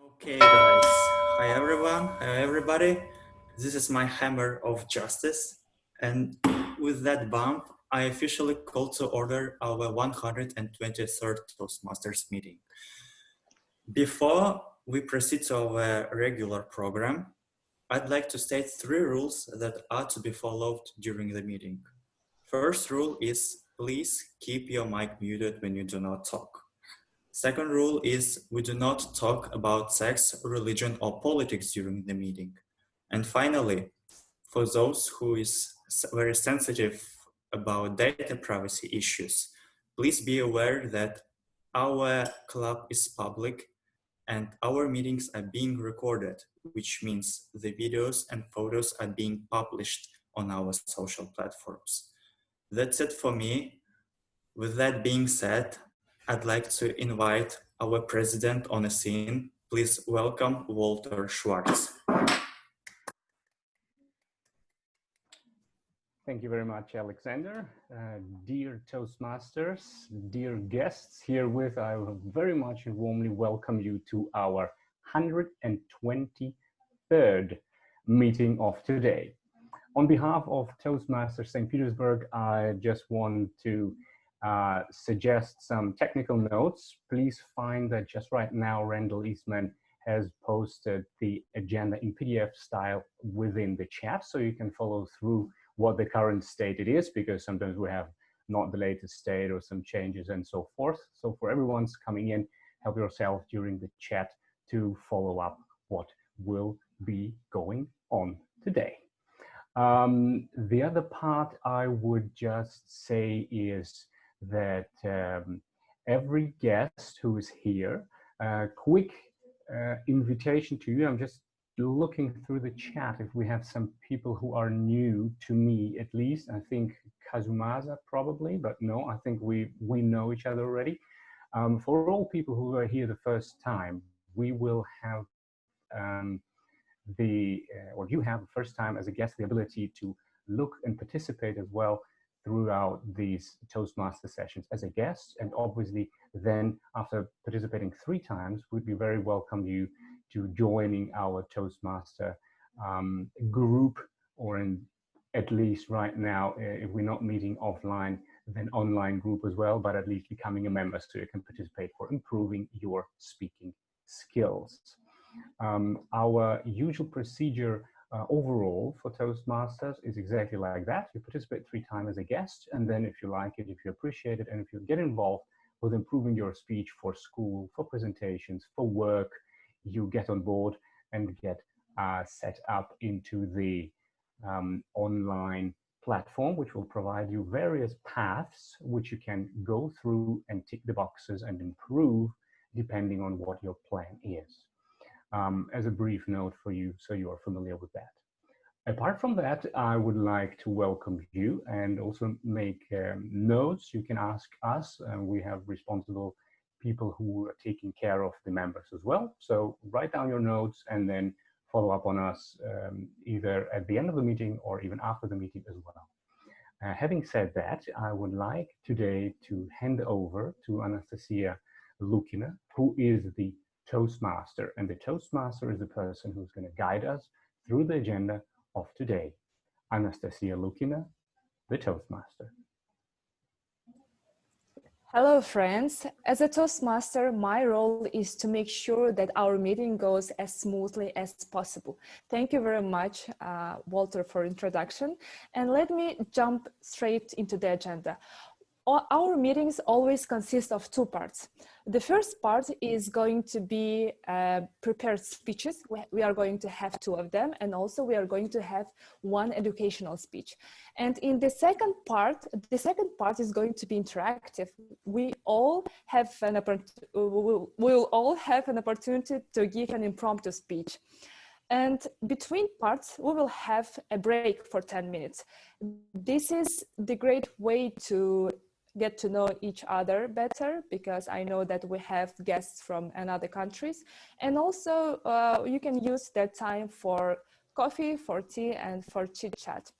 Okay, guys. Hi, everyone. Hi, everybody. This is my hammer of justice. And with that bump, I officially call to order our 123rd Toastmasters meeting. Before we proceed to our regular program, I'd like to state three rules that are to be followed during the meeting. First rule is please keep your mic muted when you do not talk. Second rule is we do not talk about sex, religion, or politics during the meeting. And finally, for those who is very sensitive about data privacy issues, please be aware that our club is public and our meetings are being recorded, which means the videos and photos are being published on our social platforms. That's it for me. With that being said, I'd like to invite our president on the scene. Please welcome Walter Schwartz. Thank you very much, Alexander. Dear Toastmasters, dear guests herewith, I will very much and warmly welcome you to our 123rd meeting of today. On behalf of Toastmasters Saint Petersburg, I just want to suggest some technical notes. Please find that just right now, Randall Eastman has posted the agenda in PDF style within the chat, so you can follow through what the current state it is, because sometimes we have not the latest state or some changes and so forth. So for everyone's coming in, help yourself during the chat to follow up what will be going on today. The other part I would just say is that every guest who is here, quick invitation to you. I'm just looking through the chat if we have some people who are new to me, at least. I think Kazumasa probably, but no, I think we know each other already. For all people who are here the first time, we will have or you have the first time as a guest the ability to look and participate as well throughout these Toastmaster sessions as a guest. And obviously then after participating 3 times, we'd be very welcome you to joining our Toastmaster group, or at least right now, if we're not meeting offline, then online group as well, but at least becoming a member so you can participate for improving your speaking skills. Our usual procedure overall for Toastmasters is exactly like that. You participate 3 times as a guest, and then if you like it, if you appreciate it, and if you get involved with improving your speech for school, for presentations, for work, you get on board and get set up into the online platform, which will provide you various paths which you can go through and tick the boxes and improve depending on what your plan is. As a brief note for you, so you are familiar with that. Apart from that, I would like to welcome you and also make notes. You can ask us, and we have responsible people who are taking care of the members as well. So write down your notes and then follow up on us either at the end of the meeting or even after the meeting as well. Having said that, I would like today to hand over to Anastasia Lukina, who is the Toastmaster. And the Toastmaster is the person who's going to guide us through the agenda of today. Anastasia Lukina, the Toastmaster. Hello, friends. As a Toastmaster, my role is to make sure that our meeting goes as smoothly as possible. Thank you very much, Walter, for introduction. And let me jump straight into the agenda. Our meetings always consist of 2 parts. The first part is going to be prepared speeches. We are going to have 2 of them, and also we are going to have 1 educational speech. And in the second part is going to be interactive. We will all have an opportunity to give an impromptu speech. And between parts, we will have a break for 10 minutes. This is the great way to get to know each other better, because I know that we have guests from other countries. And also you can use that time for coffee, for tea, and for chit chat.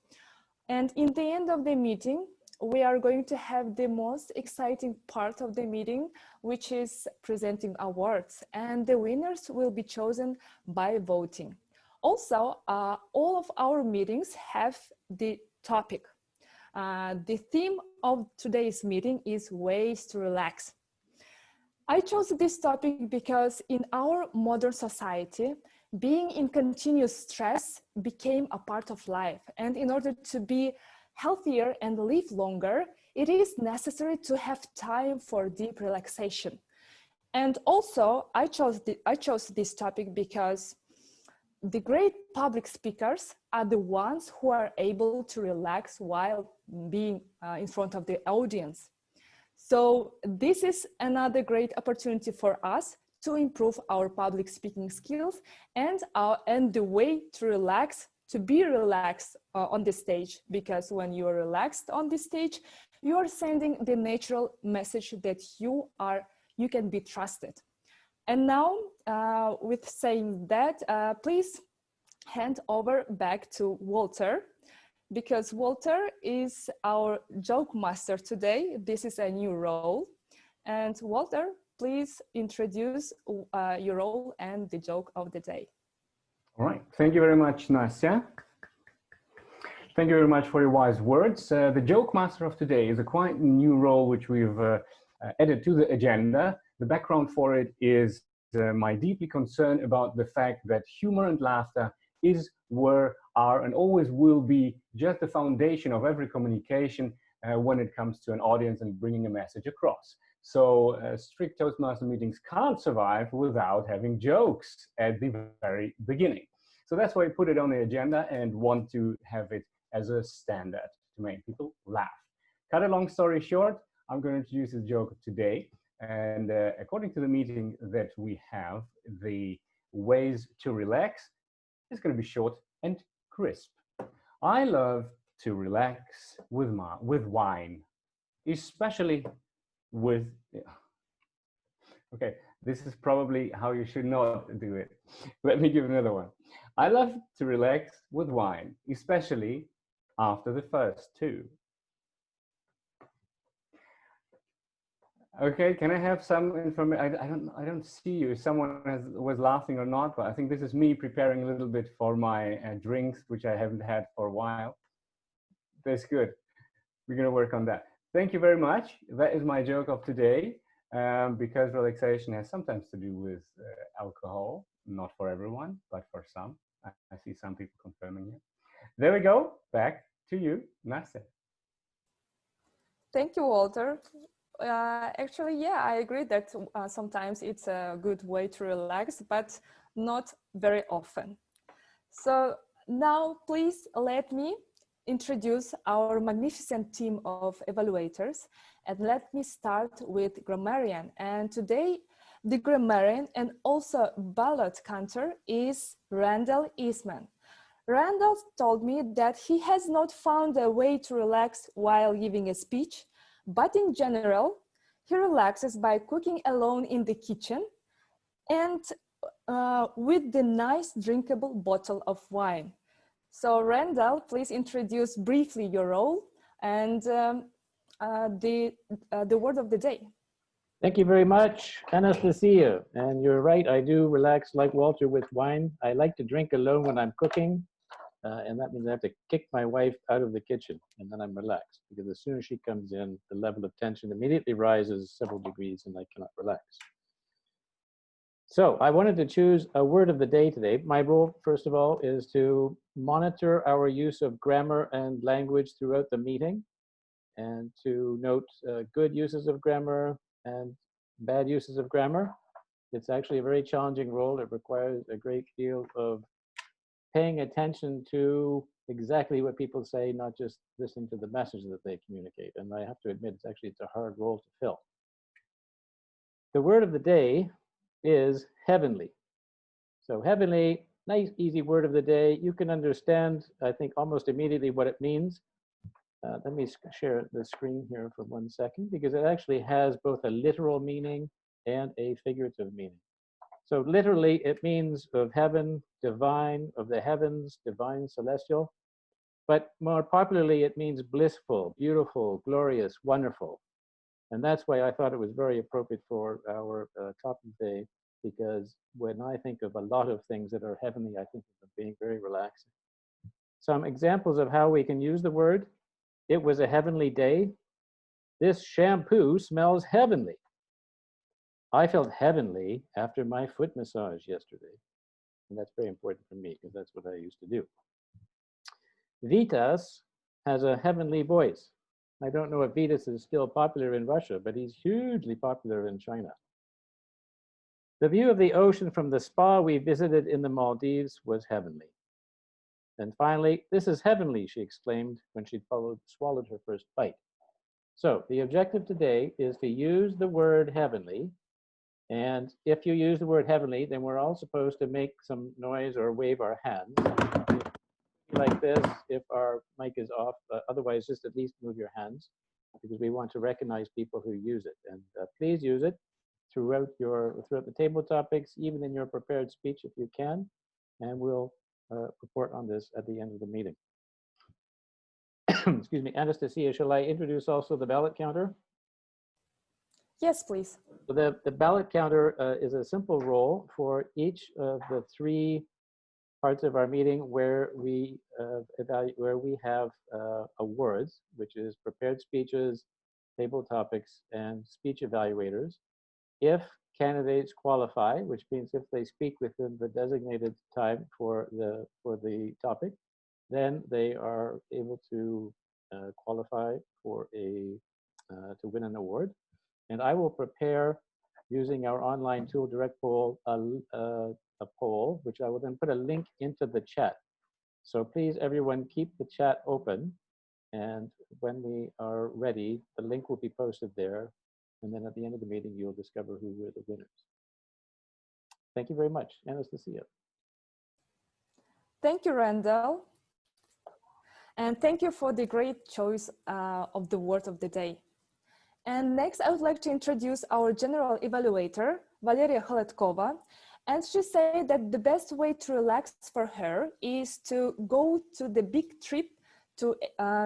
And in the end of the meeting, we are going to have the most exciting part of the meeting, which is presenting awards, and the winners will be chosen by voting. Also, all of our meetings have the topic. The theme of today's meeting is ways to relax. I chose this topic because in our modern society, being in continuous stress became a part of life. And in order to be healthier and live longer, it is necessary to have time for deep relaxation. And also, I chose this topic because the great public speakers are the ones who are able to relax while being in front of the audience. So this is another great opportunity for us to improve our public speaking skills and the way to relax, to be relaxed on the stage, because when you are relaxed on the stage, you are sending the natural message that you can be trusted. And now, with saying that, please hand over back to Walter, because Walter is our joke master today. This is a new role. And Walter, please introduce your role and the joke of the day. All right, thank you very much, Nasya. Thank you very much for your wise words. The joke master of today is a quite new role which we've added to the agenda. The background for it is my deeply concern about the fact that humor and laughter is, were, are, and always will be just the foundation of every communication when it comes to an audience and bringing a message across. So strict Toastmaster meetings can't survive without having jokes at the very beginning. So that's why I put it on the agenda and want to have it as a standard to make people laugh. Cut a long story short, I'm going to introduce the joke today. And according to the meeting that we have, the ways to relax is going to be short and crisp. I love to relax with wine, especially with, okay, this is probably how you should not do it. Let me give another one. I love to relax with wine, especially after the first two. Okay, can I have some information? I don't see you. Someone was laughing or not, but I think this is me preparing a little bit for my drinks, which I haven't had for a while. That's good. We're going to work on that. Thank you very much. That is my joke of today, because relaxation has sometimes to do with alcohol. Not for everyone, but for some. I see some people confirming it. There we go. Back to you, Nasya. Thank you, Walter. Actually, yeah, I agree that sometimes it's a good way to relax, but not very often. So now please let me introduce our magnificent team of evaluators, and let me start with grammarian. And today the grammarian and also ballot counter is Randall Eastman. Randall told me that he has not found a way to relax while giving a speech, but in general, he relaxes by cooking alone in the kitchen and with the nice drinkable bottle of wine. So Randall, please introduce briefly your role and the word of the day. Thank you very much, Anastasia. And you're right, I do relax like Walter with wine. I like to drink alone when I'm cooking. And that means I have to kick my wife out of the kitchen, and then I'm relaxed, because as soon as she comes in, the level of tension immediately rises several degrees and I cannot relax. So I wanted to choose a word of the day today. My role, first of all, is to monitor our use of grammar and language throughout the meeting, and to note good uses of grammar and bad uses of grammar. It's actually a very challenging role. It requires a great deal of paying attention to exactly what people say, not just listening to the message that they communicate. And I have to admit, it's a hard role to fill. The word of the day is heavenly. So heavenly, nice, easy word of the day. You can understand, I think, almost immediately what it means. Let me share the screen here for 1 second, because it actually has both a literal meaning and a figurative meaning. So literally, it means of heaven, divine, of the heavens, divine, celestial. but more popularly it means blissful, beautiful, glorious, wonderful. And that's why I thought it was very appropriate for our topic today, because when I think of a lot of things that are heavenly, I think of them being very relaxing. Some examples of how we can use the word: it was a heavenly day. This shampoo smells heavenly. I felt heavenly after my foot massage yesterday. And that's very important for me because that's what I used to do. Vitas has a heavenly voice. I don't know if Vitas is still popular in Russia, but he's hugely popular in China. The view of the ocean from the spa we visited in the Maldives was heavenly. And finally, this is heavenly, she exclaimed when she'd swallowed her first bite. So the objective today is to use the word heavenly. And if you use the word heavenly, then we're all supposed to make some noise or wave our hands like this if our mic is off. Otherwise, just at least move your hands, because we want to recognize people who use it. And please use it throughout the table topics, even in your prepared speech if you can. And we'll report on this at the end of the meeting. Excuse me, Anastasia, shall I introduce also the ballot counter? Yes, please. So the ballot counter is a simple roll for each of the 3 parts of our meeting where we have awards, which is prepared speeches, table topics, and speech evaluators. If candidates qualify, which means if they speak within the designated time for the topic, then they are able to qualify for to win an award. And I will prepare, using our online tool, Direct Poll, a poll, which I will then put a link into the chat. So please, everyone, keep the chat open. And when we are ready, the link will be posted there. And then at the end of the meeting, you'll discover who were the winners. Thank you very much. Anastasia. Thank you, Randall. And thank you for the great choice of the word of the day. And next, I would like to introduce our general evaluator, Valeria Khaletkova. And she said that the best way to relax for her is to go to the big trip to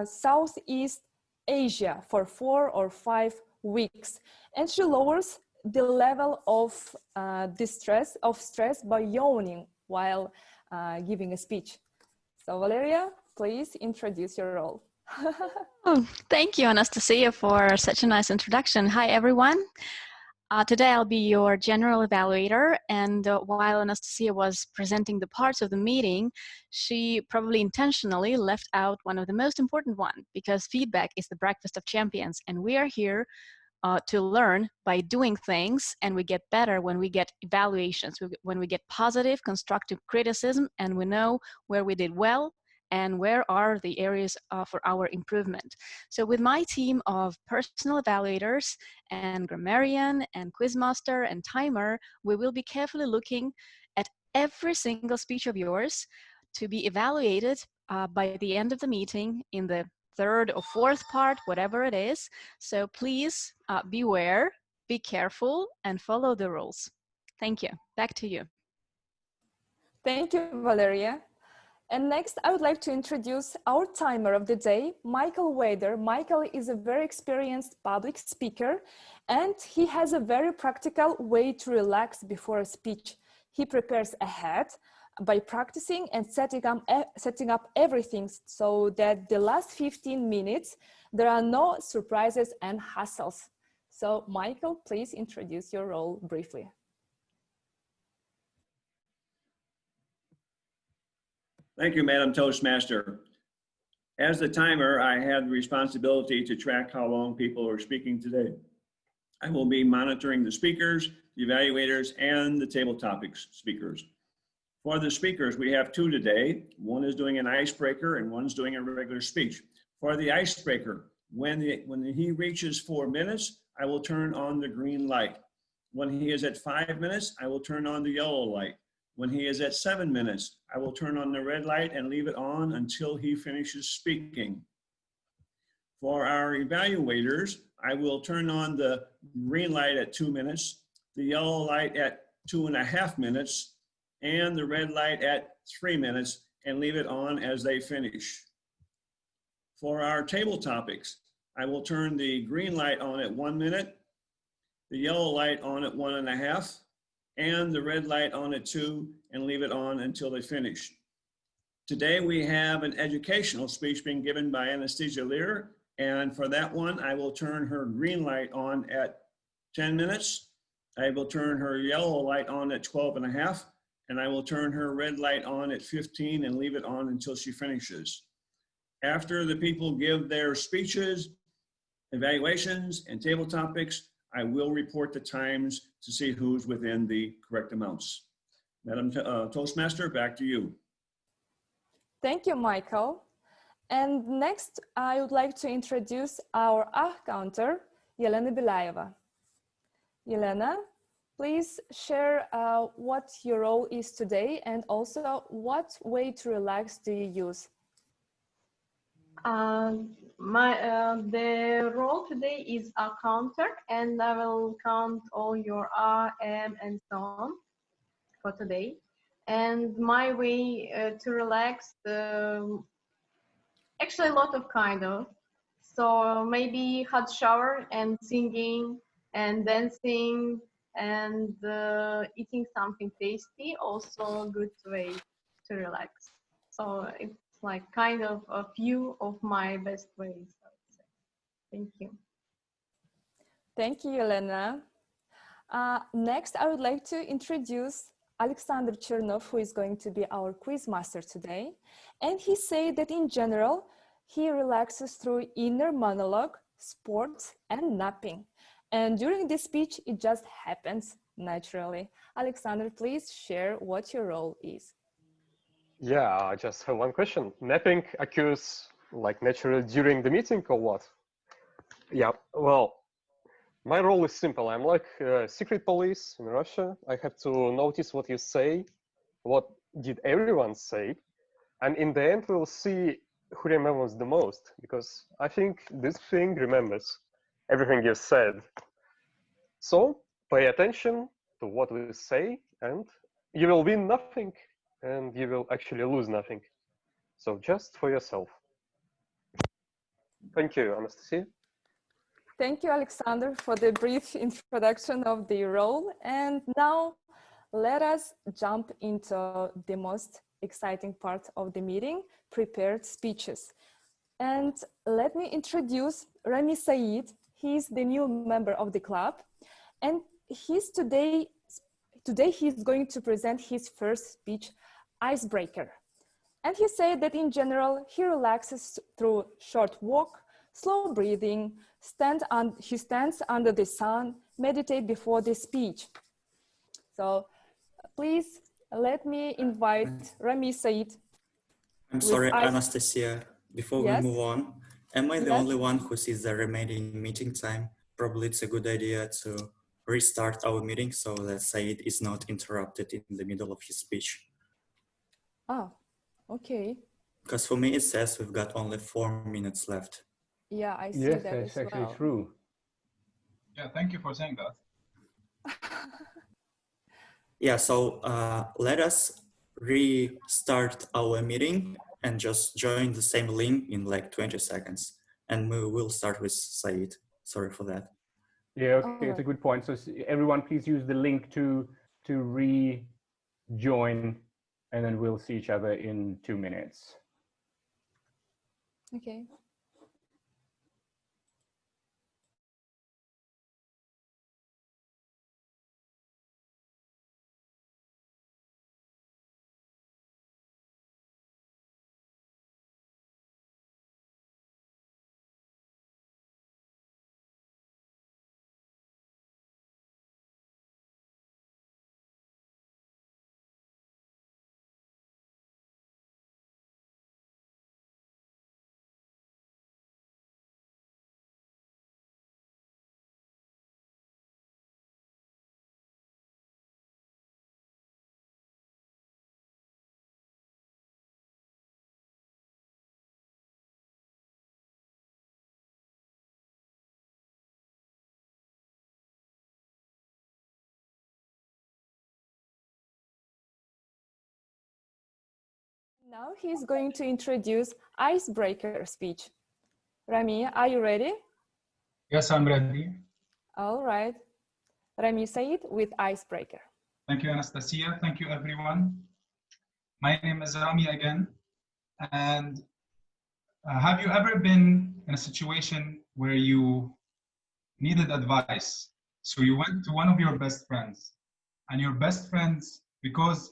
Southeast Asia for 4 or 5 weeks. And she lowers the level of stress by yawning while giving a speech. So Valeria, please introduce your role. Oh, thank you, Anastasia, for such a nice introduction. Hi, everyone. Today I'll be your general evaluator, and while Anastasia was presenting the parts of the meeting, she probably intentionally left out one of the most important ones, because feedback is the breakfast of champions, and we are here to learn by doing things, and we get better when we get evaluations, when we get positive, constructive criticism, and we know where we did well and where are the areas for our improvement. So with my team of personal evaluators and grammarian and quizmaster and timer, we will be carefully looking at every single speech of yours to be evaluated by the end of the meeting in the 3rd or 4th part, whatever it is. So please beware, be careful, and follow the rules. Thank you. Back to you. Thank you, Valeria. And next, I would like to introduce our timer of the day, Michael Wader. Michael is a very experienced public speaker, and he has a very practical way to relax before a speech. He prepares ahead by practicing and setting up everything so that the last 15 minutes, there are no surprises and hassles. So Michael, please introduce your role briefly. Thank you, Madam Toastmaster. As the timer, I have the responsibility to track how long people are speaking today. I will be monitoring the speakers, the evaluators, and the table topics speakers. For the speakers, we have 2 today. One is doing an icebreaker and one's doing a regular speech. For the icebreaker, when he reaches 4 minutes, I will turn on the green light. When he is at 5 minutes, I will turn on the yellow light. When he is at 7 minutes, I will turn on the red light and leave it on until he finishes speaking. For our evaluators, I will turn on the green light at 2 minutes, the yellow light at 2.5 minutes, and the red light at 3 minutes, and leave it on as they finish. For our table topics, I will turn the green light on at 1 minute, the yellow light on at 1.5, and the red light on at 2, and leave it on until they finish. Today we have an educational speech being given by Anastasia Lear, and for that one, I will turn her green light on at 10 minutes. I will turn her yellow light on at 12.5, and I will turn her red light on at 15 and leave it on until she finishes. After the people give their speeches, evaluations, and table topics, I will report the times to see who's within the correct amounts. Madam Toastmaster, back to you. Thank you, Michael. And next, I would like to introduce our counter, Yelena Bilayeva. Yelena, please share what your role is today and also what way to relax do you use? The role today is a counter, and I will count all your and so on for today. And my way to relax, actually a lot of kind of. So maybe hot shower and singing and dancing and eating something tasty, also a good way to relax. So it's like kind of a few of my best ways, I would say. Thank you. Thank you, Yelena. Next, I would like to introduce Alexander Chernov, who is going to be our quiz master today. And he said that in general, he relaxes through inner monologue, sports, and napping. And during this speech, it just happens naturally. Alexander, please share what your role is. Yeah, I just have one question. Napping occurs like naturally during the meeting or what? Yeah, well, my role is simple. I'm like secret police in Russia. I have to notice what you say, what did everyone say, and in the end we'll see who remembers the most, because I think this thing remembers everything you said. So pay attention to what we say and you will win nothing and you will actually lose nothing. So just for yourself. Thank you, Anastasia. Thank you, Alexander, for the brief introduction of the role. And now let us jump into the most exciting part of the meeting, prepared speeches. And let me introduce Rami Said. He's the new member of the club. And today he's going to present his first speech, Icebreaker. And he said that in general, he relaxes through short walk, slow breathing, he stands under the sun, meditate before the speech. So please let me invite Rami Said. I'm sorry, Anastasia, before we move on, am I the only one who sees the remaining meeting time? Probably it's a good idea to restart our meeting so that Said is not interrupted in the middle of his speech. Oh, okay. Because for me, it says we've got only 4 minutes left. Yeah, I see yes, that that's as actually well. true. Yeah, thank you for saying that. Yeah, so let us restart our meeting and just join the same link in like 20 seconds. And we will start with Said. Sorry for that. Yeah, okay, it's a good point. So everyone, please use the link to rejoin, and then we'll see each other in 2 minutes. Okay. Now he's going to introduce Icebreaker speech. Rami, are you ready? Yes, I'm ready. All right. Rami Said with Icebreaker. Thank you, Anastasia. Thank you, everyone. My name is Rami again. And have you ever been in a situation where you needed advice? So you went to one of your best friends, and your best friends, because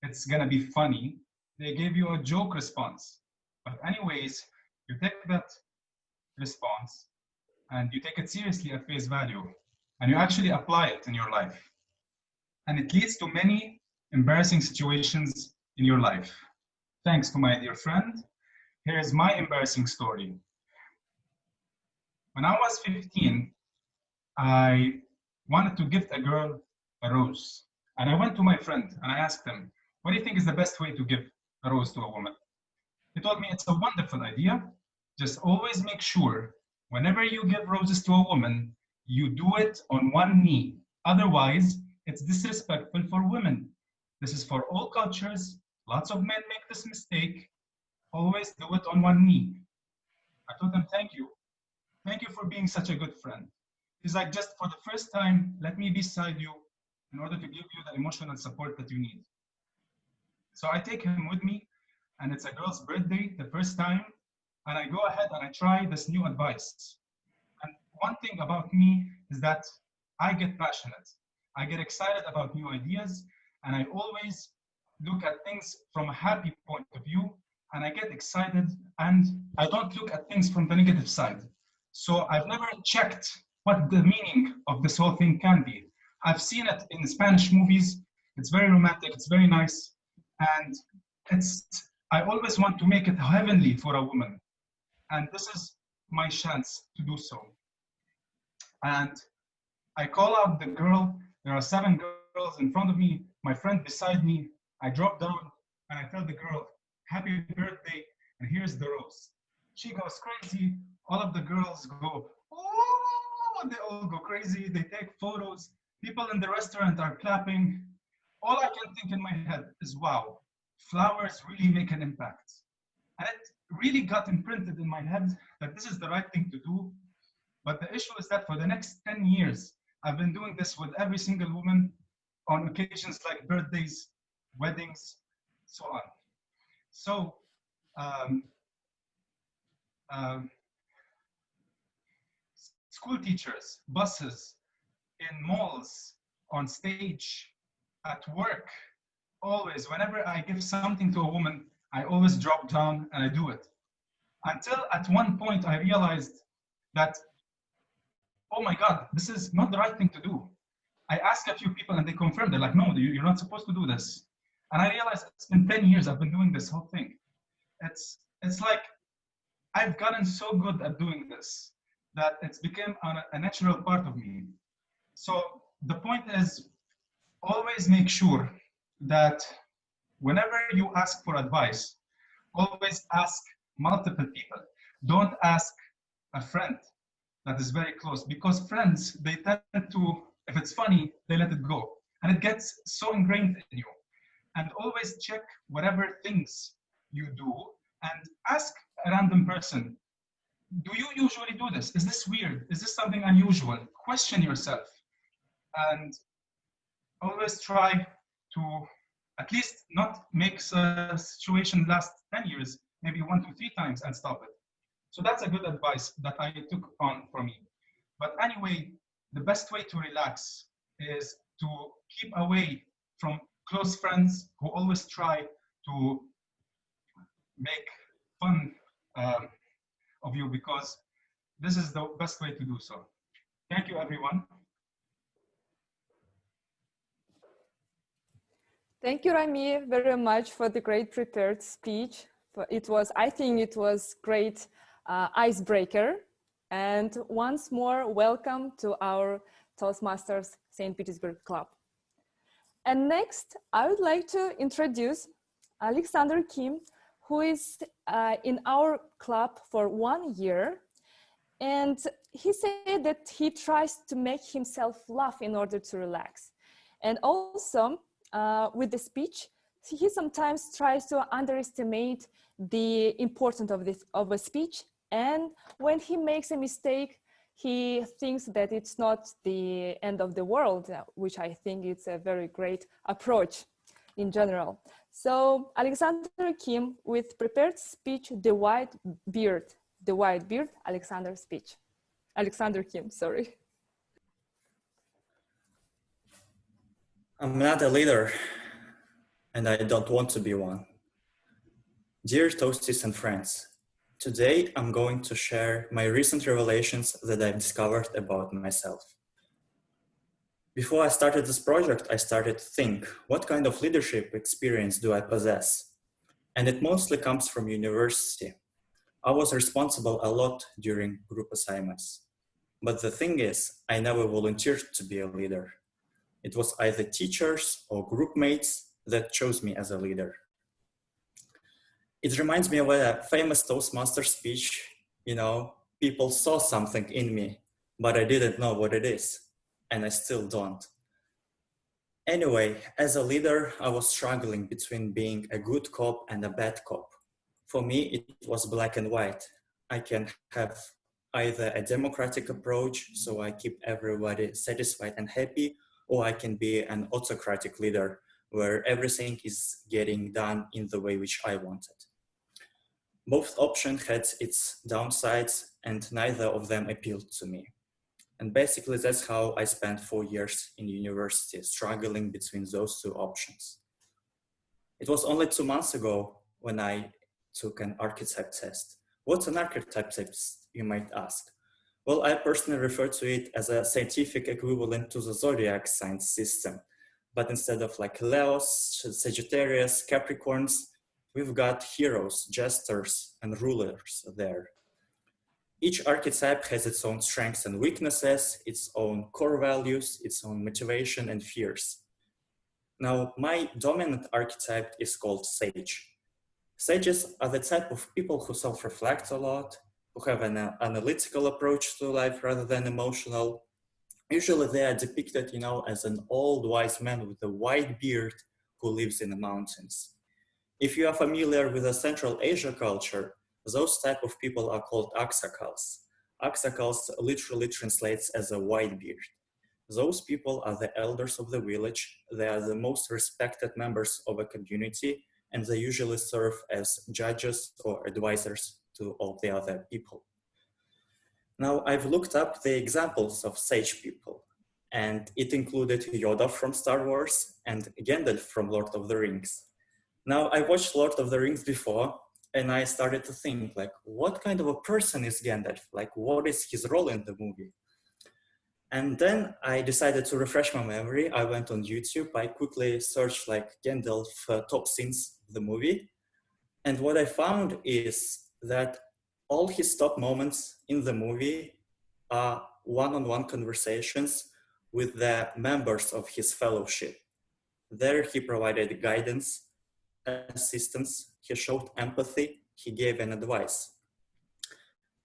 it's gonna be funny, they gave you a joke response. But anyways, you take that response and you take it seriously at face value, and you actually apply it in your life. And it leads to many embarrassing situations in your life. Thanks to my dear friend, here is my embarrassing story. When I was 15, I wanted to gift a girl a rose. And I went to my friend and I asked him, what do you think is the best way to give a rose to a woman? He told me it's a wonderful idea. Just always make sure whenever you give roses to a woman, you do it on one knee. Otherwise, it's disrespectful for women. This is for all cultures. Lots of men make this mistake. Always do it on one knee. I told him, thank you. Thank you for being such a good friend. He's like, just for the first time, let me be beside you in order to give you the emotional support that you need. So I take him with me, and it's a girl's birthday, the first time, and I go ahead and I try this new advice. And one thing about me is that I get passionate. I get excited about new ideas, and I always look at things from a happy point of view, and I get excited, and I don't look at things from the negative side. So I've never checked what the meaning of this whole thing can be. I've seen it in Spanish movies. It's very romantic, it's very nice, and I always want to make it heavenly for a woman. And this is my chance to do so. And I call out the girl. There are 7 girls in front of me, my friend beside me. I drop down and I tell the girl, happy birthday, and here's the rose. She goes crazy. All of the girls go, oh, they all go crazy. They take photos. People in the restaurant are clapping. All I can think in my head is, wow, flowers really make an impact. And it really got imprinted in my head that this is the right thing to do. But the issue is that for the next 10 years, I've been doing this with every single woman on occasions like birthdays, weddings, so on. So, school teachers, buses, in malls, on stage, at work, always, whenever I give something to a woman, I always drop down and I do it. Until at one point I realized that, oh my God, this is not the right thing to do. I asked a few people and they confirmed, they're like, no, you're not supposed to do this. And I realized it's been 10 years I've been doing this whole thing. It's like I've gotten so good at doing this that it's become a natural part of me. So the point is, always make sure that whenever you ask for advice, always ask multiple people. Don't ask a friend that is very close, because friends, they tend to, if it's funny, they let it go. And it gets so ingrained in you. And always check whatever things you do and ask a random person, do you usually do this? Is this weird? Is this something unusual? Question yourself. And always try to at least not make a situation last 10 years, maybe 1 to 3 times and stop it. So that's a good advice that I took on for me. But anyway, the best way to relax is to keep away from close friends who always try to make fun of you, because this is the best way to do so. Thank you, everyone. Thank you, Rami, very much for the great prepared speech. I think it was great icebreaker. And once more, welcome to our Toastmasters Saint Petersburg Club. And next, I would like to introduce Alexander Kim, who is in our club for 1 year. And he said that he tries to make himself laugh in order to relax. And also, with the speech, he sometimes tries to underestimate the importance of a speech And when he makes a mistake, he thinks that it's not the end of the world, which I think it's a very great approach in general. So Alexander Kim with prepared speech, the white beard, Alexander Kim, sorry. I'm not a leader, and I don't want to be one. Dear Toasties and friends, today I'm going to share my recent revelations that I've discovered about myself. Before I started this project, I started to think, what kind of leadership experience do I possess? And it mostly comes from university. I was responsible a lot during group assignments. But the thing is, I never volunteered to be a leader. It was either teachers or group mates that chose me as a leader. It reminds me of a famous Toastmaster speech, people saw something in me, but I didn't know what it is, and I still don't. Anyway, as a leader, I was struggling between being a good cop and a bad cop. For me, it was black and white. I can have either a democratic approach, so I keep everybody satisfied and happy, or I can be an autocratic leader, where everything is getting done in the way which I wanted. Both options had its downsides, and neither of them appealed to me. And basically, that's how I spent 4 years in university, struggling between those two options. It was only 2 months ago when I took an archetype test. What's an archetype test, you might ask? Well, I personally refer to it as a scientific equivalent to the zodiac sign system. But instead of like Leos, Sagittarius, Capricorns, we've got heroes, jesters, and rulers there. Each archetype has its own strengths and weaknesses, its own core values, its own motivation and fears. Now, my dominant archetype is called Sage. Sages are the type of people who self-reflect a lot, who have an analytical approach to life rather than emotional. Usually they are depicted, as an old wise man with a white beard who lives in the mountains. If you are familiar with the Central Asia culture, those type of people are called Aksakals. Aksakals literally translates as a white beard. Those people are the elders of the village. They are the most respected members of a community, and they usually serve as judges or advisors to all the other people. Now, I've looked up the examples of sage people, and it included Yoda from Star Wars and Gandalf from Lord of the Rings. Now, I watched Lord of the Rings before, and I started to think, what kind of a person is Gandalf? What is his role in the movie? And then I decided to refresh my memory. I went on YouTube. I quickly searched Gandalf top scenes of the movie. And what I found is that all his top moments in the movie are one-on-one conversations with the members of his fellowship. There he provided guidance, assistance, he showed empathy, he gave an advice.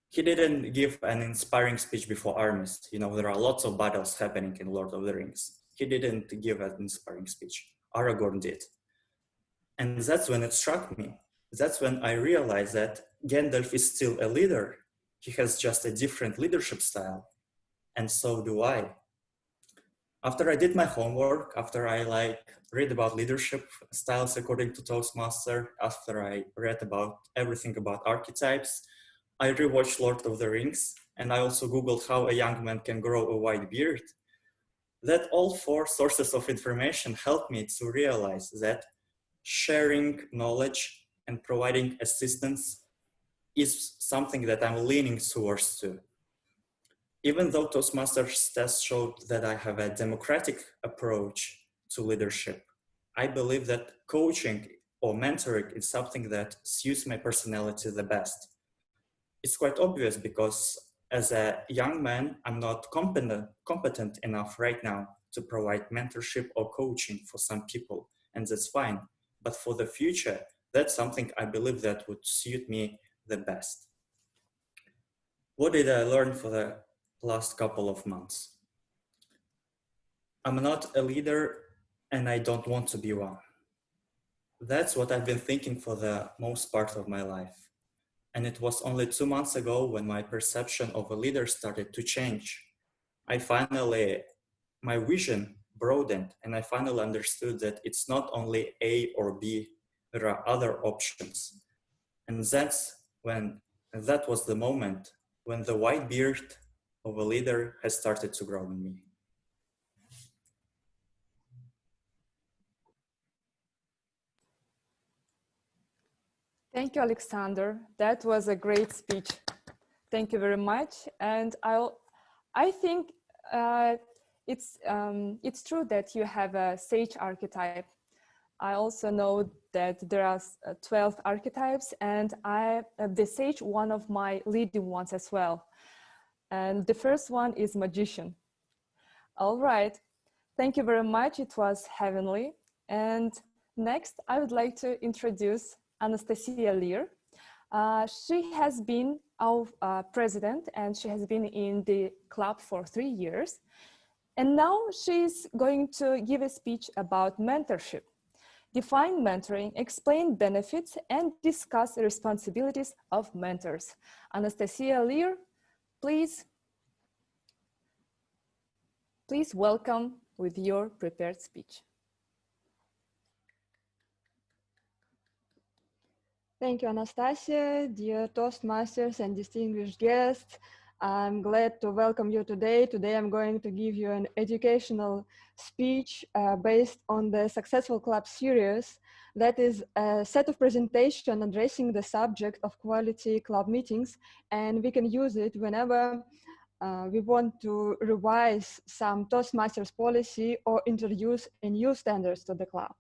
He didn't give an inspiring speech before armies. There are lots of battles happening in Lord of the Rings. He didn't give an inspiring speech. Aragorn did. And that's when it struck me. That's when I realized that Gandalf is still a leader. He has just a different leadership style. And so do I. After I did my homework, after I read about leadership styles according to Toastmaster, after I read about everything about archetypes, I rewatched Lord of the Rings, and I also Googled how a young man can grow a white beard. That all 4 sources of information helped me to realize that sharing knowledge and providing assistance is something that I'm leaning towards too. Even though Toastmasters test showed that I have a democratic approach to leadership, I believe that coaching or mentoring is something that suits my personality the best. It's quite obvious because as a young man, I'm not competent enough right now to provide mentorship or coaching for some people, and that's fine. But for the future, that's something I believe that would suit me the best. What did I learn for the last couple of months? I'm not a leader and I don't want to be one. That's what I've been thinking for the most part of my life. And it was only 2 months ago when my perception of a leader started to change. My vision broadened, and I finally understood that it's not only A or B, there are other options. And that was the moment when the white beard of a leader has started to grow in me. Thank you, Alexander. That was a great speech. Thank you very much. And I think it's true that you have a sage archetype. I also know that there are 12 archetypes, and the sage, one of my leading ones as well. And the first one is magician. All right. Thank you very much. It was heavenly. And next, I would like to introduce Anastasia Lear. She has been our president, and she has been in the club for 3 years. And now she's going to give a speech about mentorship, define mentoring, explain benefits, and discuss the responsibilities of mentors. Anastasia Lear, please welcome with your prepared speech. Thank you, Anastasia, dear Toastmasters and distinguished guests. I'm glad to welcome you today. Today I'm going to give you an educational speech based on the Successful Club series. That is a set of presentation addressing the subject of quality club meetings, and we can use it whenever we want to revise some Toastmasters policy or introduce a new standards to the club.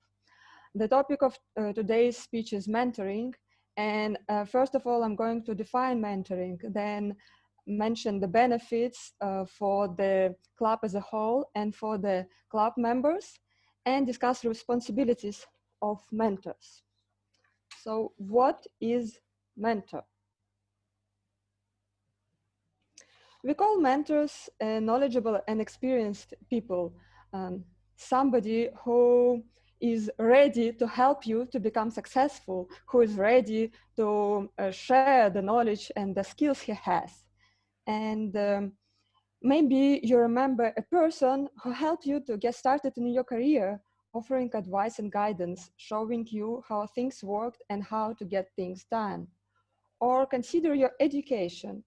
The topic of today's speech is mentoring. And first of all, I'm going to define mentoring, then mention the benefits for the club as a whole and for the club members, and discuss responsibilities of mentors. So what is mentor? We call mentors knowledgeable and experienced people, somebody who is ready to help you to become successful, who is ready to share the knowledge and the skills he has. And maybe you remember a person who helped you to get started in your career, offering advice and guidance, showing you how things worked and how to get things done. Or consider your education.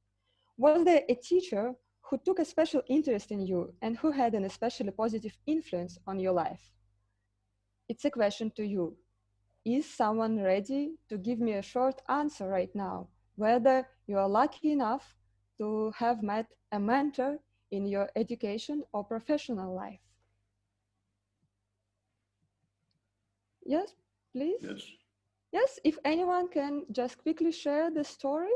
Was there a teacher who took a special interest in you and who had an especially positive influence on your life? It's a question to you. Is someone ready to give me a short answer right now, whether you are lucky enough to have met a mentor in your education or professional life? Yes, please? Yes. Yes, if anyone can just quickly share the story.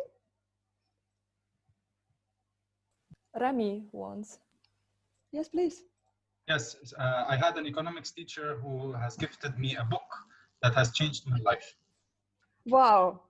Rami wants. Yes, please. Yes, I had an economics teacher who has gifted me a book that has changed my life. Wow.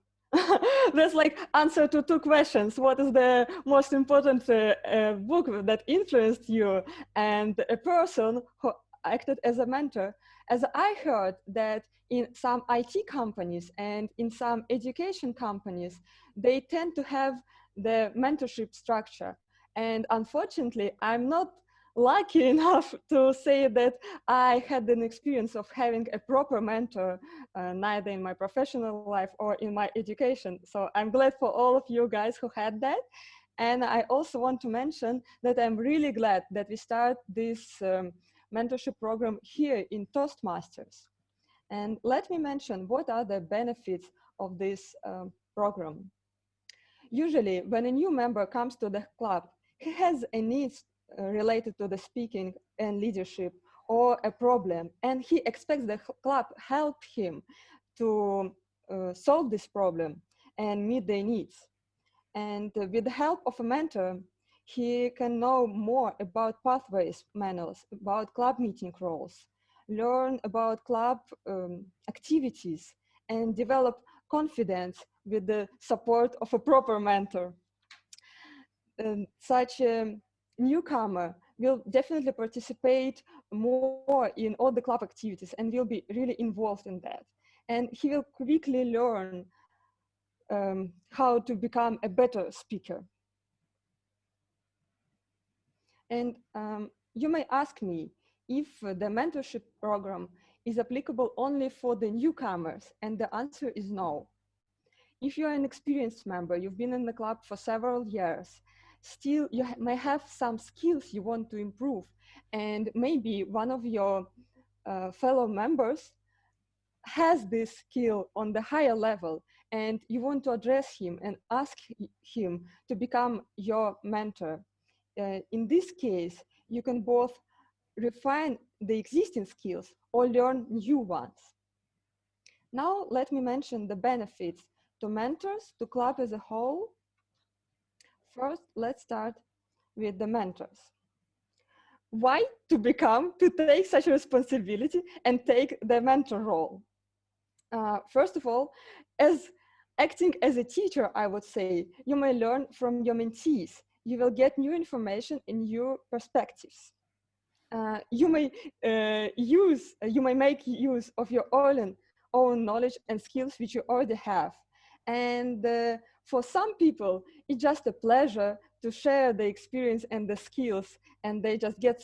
That's like answer to 2 questions. What is the most important book that influenced you, and a person who acted as a mentor? As I heard that in some IT companies and in some education companies, they tend to have the mentorship structure. And unfortunately, I'm not lucky enough to say that I had an experience of having a proper mentor, neither in my professional life or in my education. So I'm glad for all of you guys who had that. And I also want to mention that I'm really glad that we start this mentorship program here in Toastmasters. And let me mention what are the benefits of this program. Usually, when a new member comes to the club, he has a need related to the speaking and leadership or a problem, and he expects the club help him to solve this problem and meet their needs. And with the help of a mentor, he can know more about pathways manuals, about club meeting roles, learn about club activities, and develop confidence with the support of a proper mentor. Such a newcomer will definitely participate more in all the club activities and will be really involved in that. And he will quickly learn how to become a better speaker. And you may ask me if the mentorship program is applicable only for the newcomers, and the answer is no. If you're an experienced member, you've been in the club for several years, still you may have some skills you want to improve, and maybe one of your fellow members has this skill on the higher level, and you want to address him and ask him to become your mentor. In this case, you can both refine the existing skills or learn new ones. Now, let me mention the benefits to mentors, to club as a whole. First, let's start with the mentors. Why to take such a responsibility and take the mentor role? First of all, as acting as a teacher, I would say, you may learn from your mentees. You will get new information and new perspectives. You may make use of your own knowledge and skills which you already have. And for some people, it's just a pleasure to share the experience and the skills, and they just get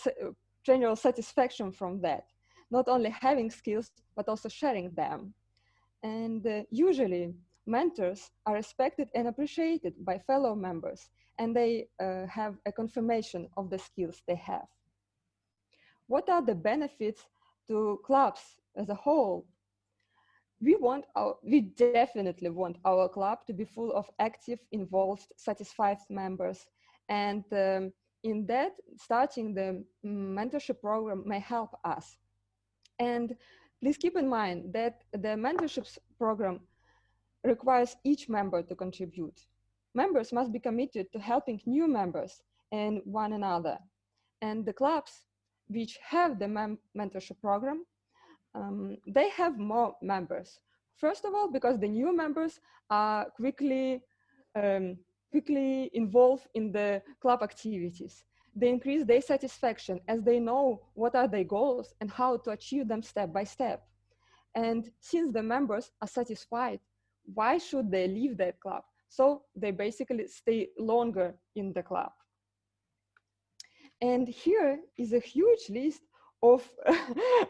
general satisfaction from that. Not only having skills, but also sharing them. And usually, mentors are respected and appreciated by fellow members, and they have a confirmation of the skills they have. What are the benefits to clubs as a whole? We definitely want our club to be full of active, involved, satisfied members. And in that, starting the mentorship program may help us. And please keep in mind that the mentorship program requires each member to contribute. Members must be committed to helping new members and one another. And the clubs which have the mentorship program, they have more members. First of all, because the new members are quickly involved in the club activities. They increase their satisfaction as they know what are their goals and how to achieve them step by step. And since the members are satisfied, why should they leave that club? So they basically stay longer in the club. And here is a huge list of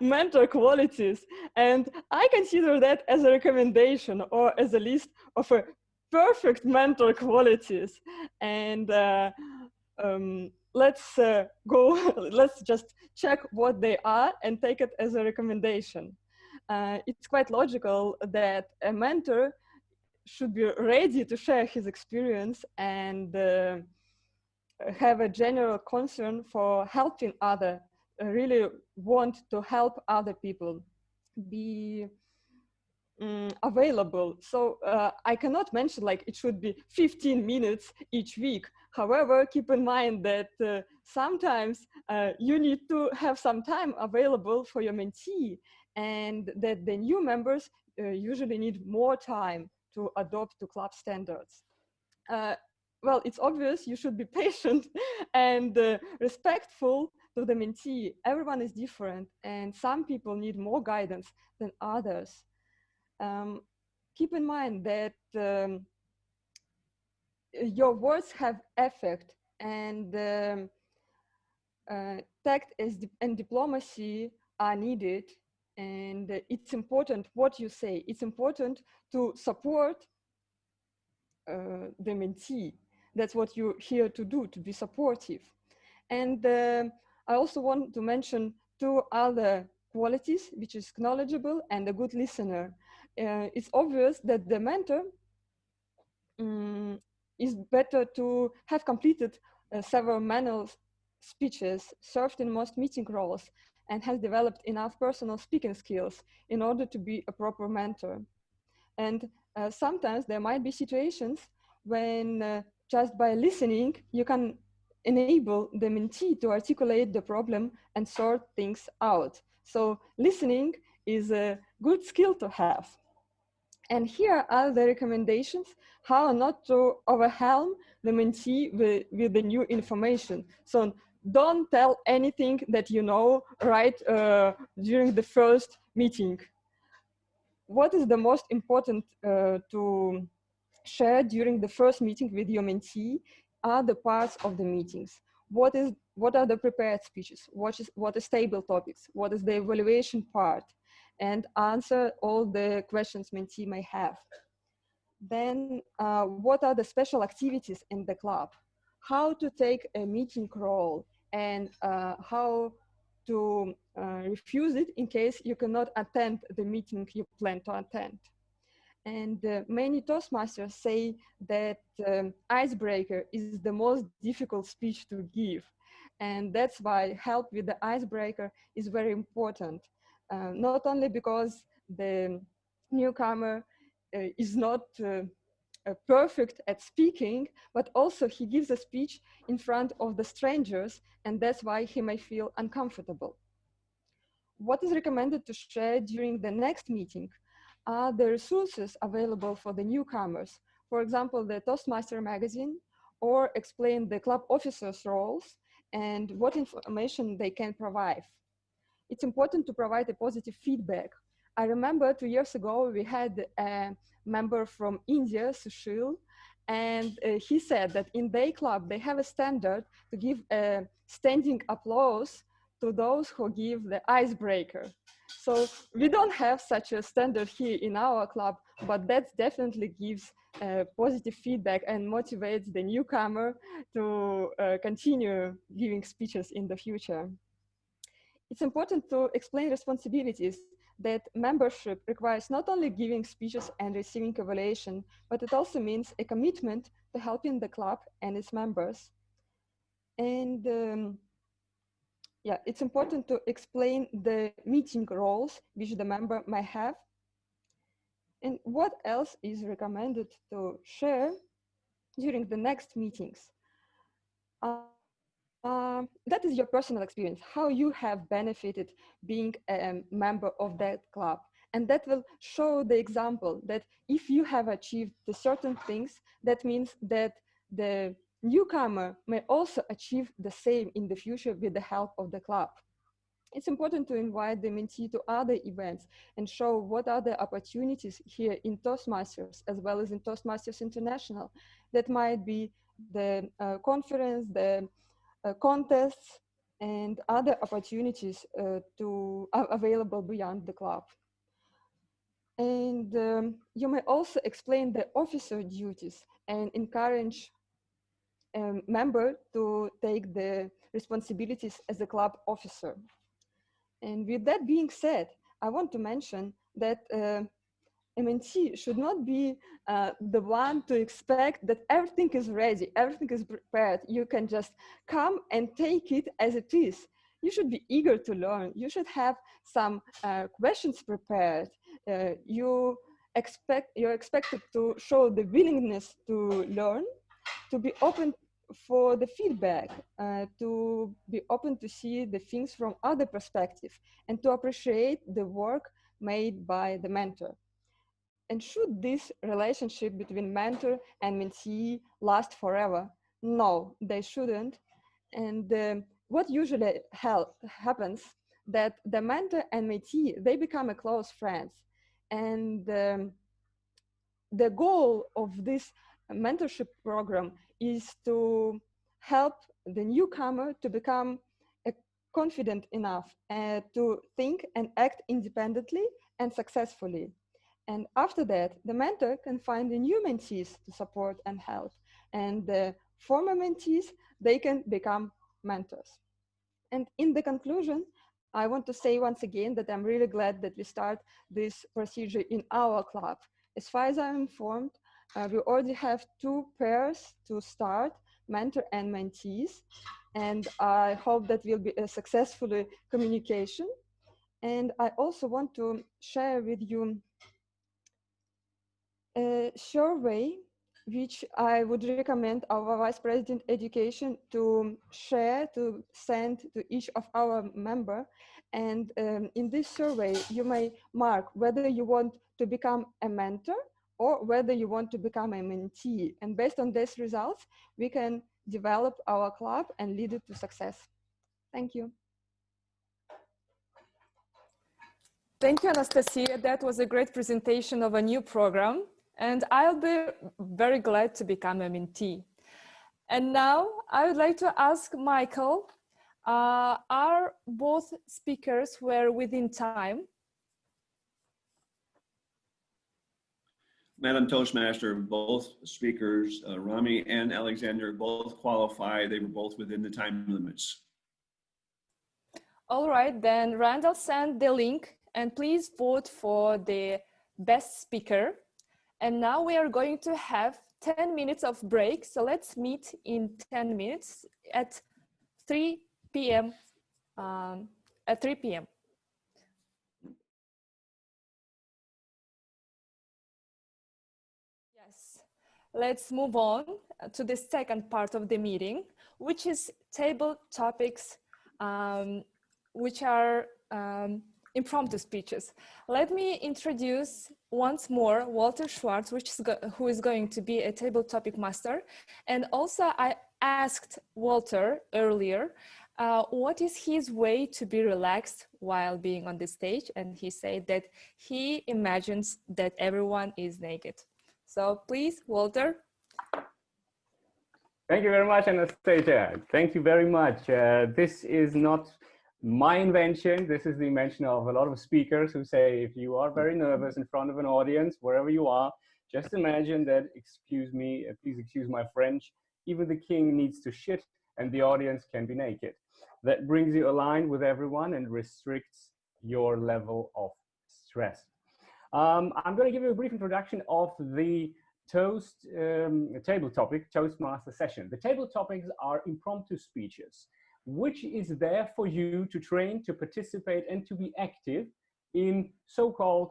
mentor qualities. And I consider that as a recommendation or as a list of a perfect mentor qualities. And let's just check what they are and take it as a recommendation. It's quite logical that a mentor should be ready to share his experience and have a general concern for helping others, really want to help other people, be available. So I cannot mention like it should be 15 minutes each week. However, keep in mind that sometimes you need to have some time available for your mentee, and that the new members usually need more time to adopt to club standards. Well, it's obvious you should be patient and respectful to the mentee. Everyone is different, and some people need more guidance than others. Keep in mind that your words have effect, and tact and diplomacy are needed, and it's important what you say. It's important to support the mentee. That's what you're here to do, to be supportive. And I also want to mention two other qualities, which is knowledgeable and a good listener. It's obvious that the mentor is better to have completed several manual speeches, served in most meeting roles, and has developed enough personal speaking skills in order to be a proper mentor. And sometimes there might be situations when just by listening, you can enable the mentee to articulate the problem and sort things out. So listening is a good skill to have. And here are the recommendations how not to overwhelm the mentee with the new information. So don't tell anything that you know right during the first meeting. What is the most important to share during the first meeting with your mentee are the parts of the meetings. What are the prepared speeches? What is table topics? What is the evaluation part? And answer all the questions mentee may have. Then what are the special activities in the club? How to take a meeting role and how to refuse it in case you cannot attend the meeting you plan to attend. And many Toastmasters say that icebreaker is the most difficult speech to give. And that's why help with the icebreaker is very important. Not only because the newcomer is not perfect at speaking, but also he gives a speech in front of the strangers, and that's why he may feel uncomfortable. What is recommended to share during the next meeting are the resources available for the newcomers. For example, the Toastmaster magazine, or explain the club officers' roles and what information they can provide. It's important to provide a positive feedback. I remember 2 years ago, we had a member from India, Sushil, and he said that in their club, they have a standard to give a standing applause to those who give the icebreaker. So we don't have such a standard here in our club, but that definitely gives positive feedback and motivates the newcomer to continue giving speeches in the future. It's important to explain responsibilities that membership requires not only giving speeches and receiving evaluation, but it also means a commitment to helping the club and its members. And yeah, it's important to explain the meeting roles which the member may have. And what else is recommended to share during the next meetings? That is your personal experience, how you have benefited being a member of that club. And that will show the example that if you have achieved the certain things, that means that the newcomer may also achieve the same in the future with the help of the club. It's important to invite the mentee to other events and show what are the opportunities here in Toastmasters, as well as in Toastmasters International. That might be the conference, the contests, and other opportunities available beyond the club. And you may also explain the officer duties and encourage a member to take the responsibilities as a club officer. And with that being said, I want to mention that a mentee should not be the one to expect that everything is ready, everything is prepared. You can just come and take it as it is. You should be eager to learn. You should have some questions prepared. You're expected to show the willingness to learn, to be open for the feedback, to be open to see the things from other perspectives, and to appreciate the work made by the mentor. And should this relationship between mentor and mentee last forever? No, they shouldn't. And what usually happens that the mentor and mentee, they become a close friends. And the goal of this mentorship program is to help the newcomer to become confident enough to think and act independently and successfully. And after that, the mentor can find the new mentees to support and help. And the former mentees, they can become mentors. And in the conclusion, I want to say once again that I'm really glad that we start this procedure in our club. As far as I'm informed, we already have 2 pairs to start, mentor and mentees. And I hope that will be a successful communication. And I also want to share with you a survey which I would recommend our Vice President Education to share, to send to each of our members. And in this survey, you may mark whether you want to become a mentor or whether you want to become a mentee. And based on these results, we can develop our club and lead it to success. Thank you. Thank you, Anastasia. That was a great presentation of a new program. and I'll be very glad to become a mentee. And now I would like to ask Michael, are both speakers were within time? Madam Toastmaster, both speakers, Rami and Alexander, both qualify. They were both within the time limits. All right, then Randall send the link and please vote for the best speaker. And now we are going to have 10 minutes of break. So let's meet in 10 minutes at 3 p.m. At 3 p.m. Yes, let's move on to the second part of the meeting, which is table topics, which are impromptu speeches. Let me introduce once more Walter Schwartz, who is going to be a table topic master. And also I asked Walter earlier, what is his way to be relaxed while being on the stage? And he said that he imagines that everyone is naked. So please, Walter. Thank you very much, Anastasia. Thank you very much. This is not my invention. This is the invention of a lot of speakers who say, if you are very nervous in front of an audience, wherever you are, just imagine that, excuse me, please excuse my French, even the king needs to shit and the audience can be naked. That brings you aligned with everyone and restricts your level of stress. I'm going to give you a brief introduction of the table topic, Toastmaster session. The table topics are impromptu speeches, which is there for you to train, to participate, and to be active in so-called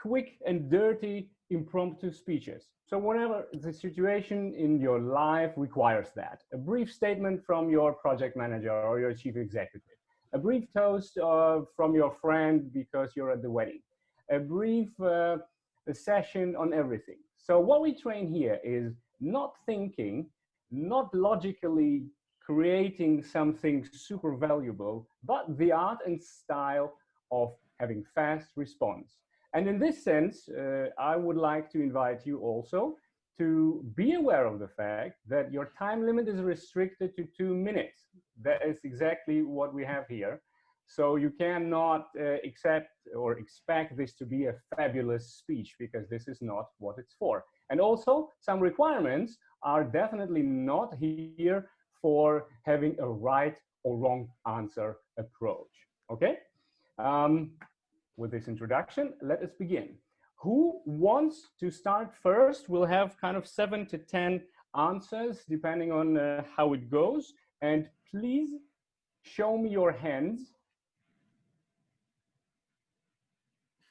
quick and dirty impromptu speeches. So whenever the situation in your life requires that, a brief statement from your project manager or your chief executive, a brief toast from your friend because you're at the wedding, a brief session on everything. So what we train here is not thinking, not logically creating something super valuable, but the art and style of having fast response. And in this sense, I would like to invite you also to be aware of the fact that your time limit is restricted to 2 minutes. That is exactly what we have here. So you cannot accept or expect this to be a fabulous speech, because this is not what it's for. And also, some requirements are definitely not here for having a right or wrong answer approach. Okay? With this introduction, let us begin. Who wants to start first? We'll have kind of 7 to 10 answers depending on how it goes. And please show me your hands.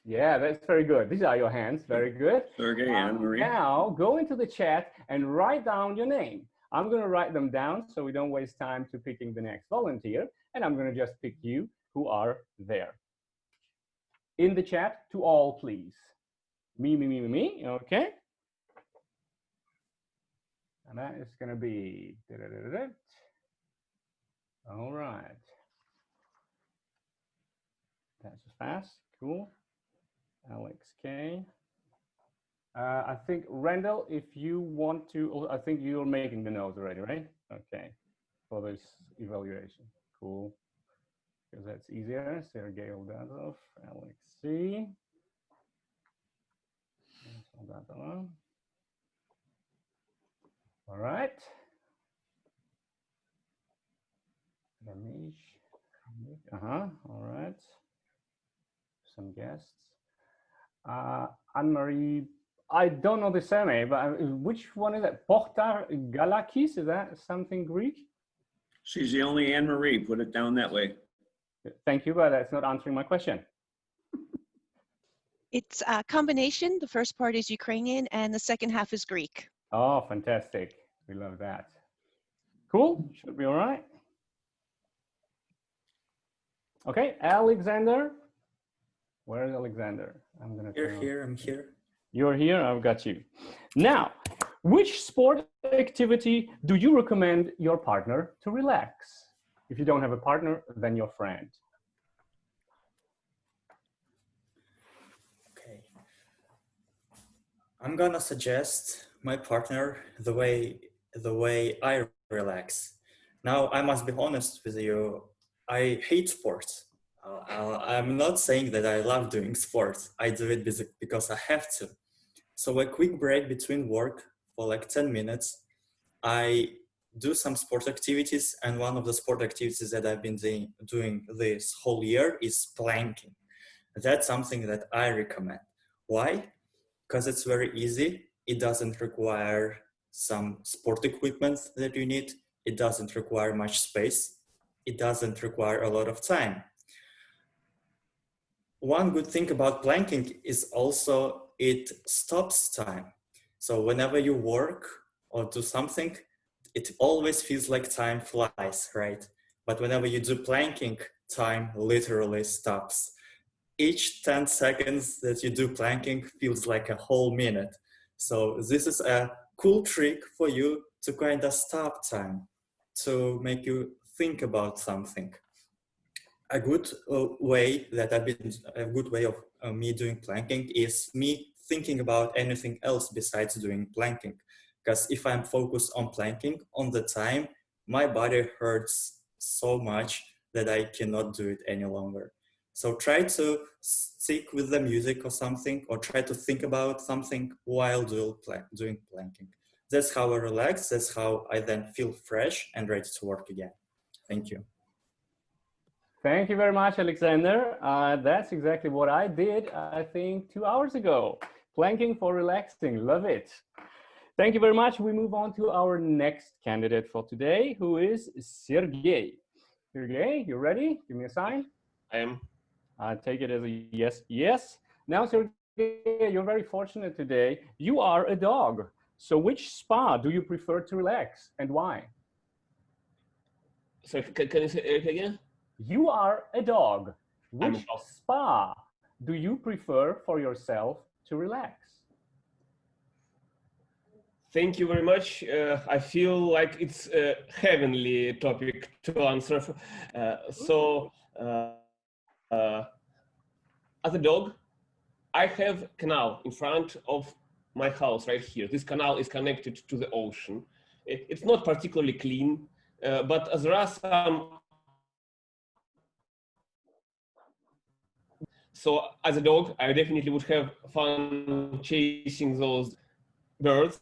Yeah, that's very good. These are your hands. Very good. Sergey and Marie. Now go into the chat and write down your name. I'm going to write them down so we don't waste time to picking the next volunteer. And I'm going to just pick you who are there. In the chat, to all, please. Me. Okay. And that is going to be. All right. That's fast. Cool. Alex K. I think, Randall, if you want to, I think you're making the notes already, right? Okay. For this evaluation. Cool. Because that's easier. Sergey Oldazov, Alex C. All right. Ramesh. All right. Some guests. Anne-Marie, I don't know the surname, but which one is that? Portar Galakis, is that something Greek? She's the only Anne-Marie, put it down that way. Thank you, but that's not answering my question. It's a combination. The first part is Ukrainian and the second half is Greek. Oh, fantastic. We love that. Cool, should be all right. Okay, Alexander. Where is Alexander? I'm gonna I'm here. You're here, I've got you. Now, which sport activity do you recommend your partner to relax? If you don't have a partner, then your friend. I'm gonna suggest my partner the way I relax. Now, I must be honest with you, I hate sports. I'm not saying that I love doing sports. I do it because I have to. So a quick break between work for like 10 minutes, I do some sport activities, and one of the sport activities that I've been doing this whole year is planking. That's something that I recommend. Why? Because it's very easy. It doesn't require some sport equipment that you need. It doesn't require much space. It doesn't require a lot of time. One good thing about planking is also it stops time. So whenever you work or do something, it always feels like time flies, right? But whenever you do planking, time literally stops. Each 10 seconds that you do planking feels like a whole minute. So this is a cool trick for you to kind of stop time, to make you think about something. A good way of me doing planking is me thinking about anything else besides doing planking. Because if I'm focused on planking on the time, my body hurts so much that I cannot do it any longer. So try to stick with the music or something, or try to think about something while doing planking. That's how I relax. That's how I then feel fresh and ready to work again. Thank you. Thank you very much, Alexander. That's exactly what I did, I think, 2 hours ago. Planking for relaxing, love it. Thank you very much. We move on to our next candidate for today, who is Sergey. Sergey, you ready? Give me a sign. I am. I take it as a yes, yes. Now, Sergey, you're very fortunate today. You are a dog. So which spa do you prefer to relax and why? So can you say it again? You are a dog. Which spa do you prefer for yourself to relax? Thank you very much. I feel like it's a heavenly topic to answer. As a dog, I have canal in front of my house right here. This canal is connected to the ocean. It's not particularly clean, but there are some. So as a dog, I definitely would have fun chasing those birds.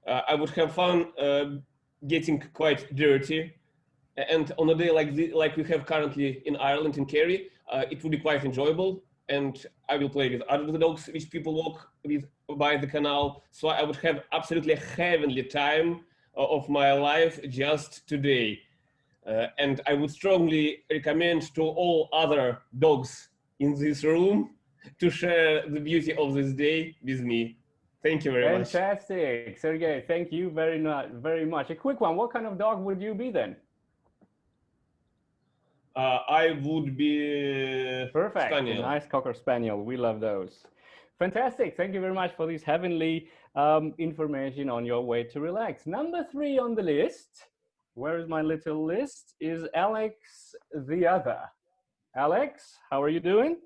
I would have fun getting quite dirty. And on a day like we have currently in Ireland, in Kerry, it would be quite enjoyable. And I will play with other dogs which people walk with by the canal. So I would have absolutely heavenly time of my life just today. And I would strongly recommend to all other dogs in this room to share the beauty of this day with me. Thank you very much. Fantastic, Sergey. Thank you very much. A quick one. What kind of dog would you be then? I would be perfect. Spaniel. A nice Cocker Spaniel. We love those. Fantastic. Thank you very much for this heavenly information on your way to relax. Number 3 on the list. Where is my little list? Is Alex the other? Alex, how are you doing?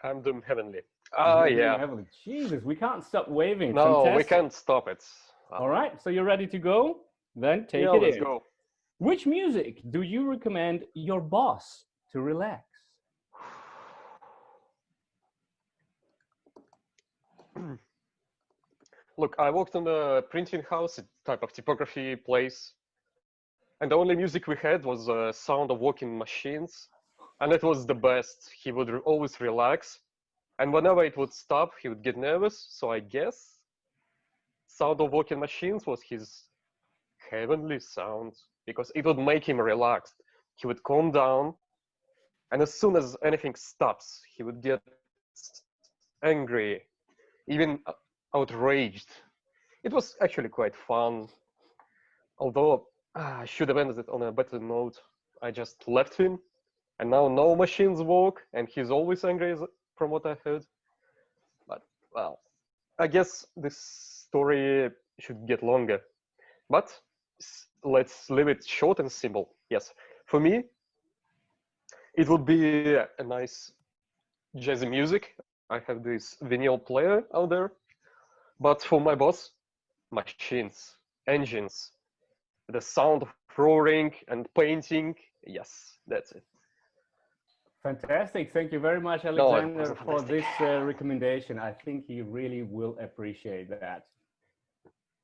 I'm doing heavenly. Yeah. Heavenly. Jesus, we can't stop waving. No, fantastic. We can't stop it. All right, so you're ready to go? Then take it let's in. Go. Which music do you recommend your boss to relax? Look, I worked in a printing house, a type of typography place, and the only music we had was the sound of working machines, and it was the best. He would always relax, and whenever it would stop, he would get nervous, so I guess sound of working machines was his heavenly sound, because it would make him relaxed. He would calm down, and as soon as anything stops, he would get angry, even outraged. It was actually quite fun, although I should have ended it on a better note. I just left him, and now no machines work, and he's always angry from what I heard. But, well, I guess this story should get longer. But let's leave it short and simple. Yes, for me, it would be a nice jazzy music. I have this vinyl player out there. But for my boss, machines, engines, the sound of roaring and painting. Yes, that's it. Fantastic. Thank you very much, No, it Alexander, wasn't for fantastic. this recommendation. I think he really will appreciate that.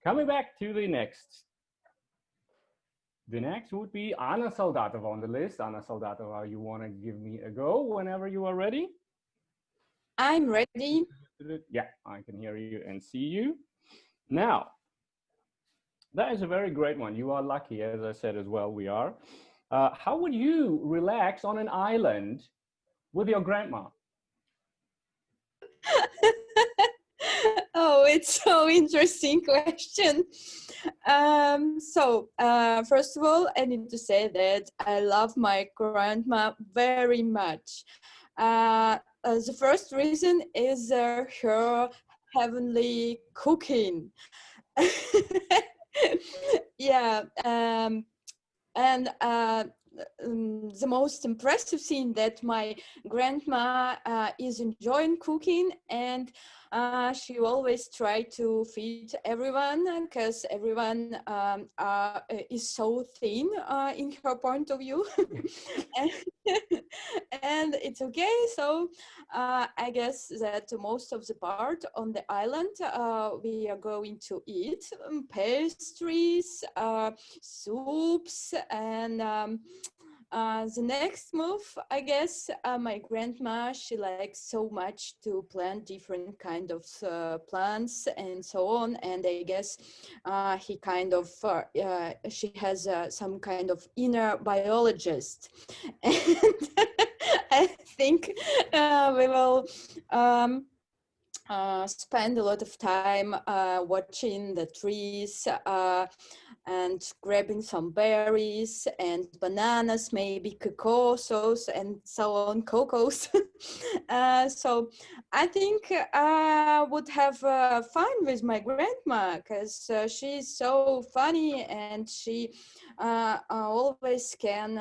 Coming back to the next. The next would be Anna Soldatova on the list. Anna Soldatova, you want to give me a go whenever you are ready? I'm ready. Yeah, I can hear you and see you. Now, that is a very great one. You are lucky, as I said as well, we are. How would you relax on an island with your grandma? Oh, it's so interesting question. First of all, I need to say that I love my grandma very much. The first reason is her heavenly cooking. Yeah, and the most impressive thing that my grandma is enjoying cooking, and she always try to feed everyone because everyone is so thin in her point of view. And it's okay. So I guess that most of the part on the island we are going to eat pastries, soups, and the next move, I guess, my grandma, she likes so much to plant different kind of plants and so on. And I guess he kind of, she has some kind of inner biologist. And I think we will spend a lot of time watching the trees and grabbing some berries and bananas, maybe cocos and so on, cocos. So I think I would have fun with my grandma because she's so funny and she always can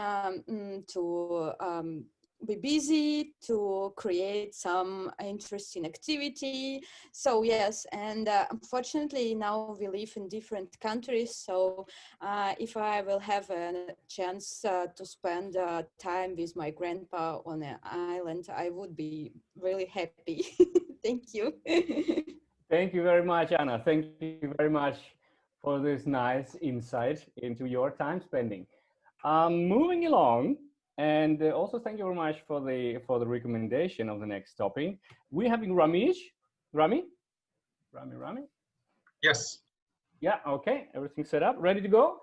be busy to create some interesting activity. So yes, and unfortunately now we live in different countries. So if I will have a chance to spend time with my grandpa on an island, I would be really happy. Thank you. Thank you very much, Anna. Thank you very much for this nice insight into your time spending. Moving along, and also thank you very much for the recommendation of the next topic. We're having Ramesh. Rami? Yes. Yeah, okay. Everything set up. Ready to go?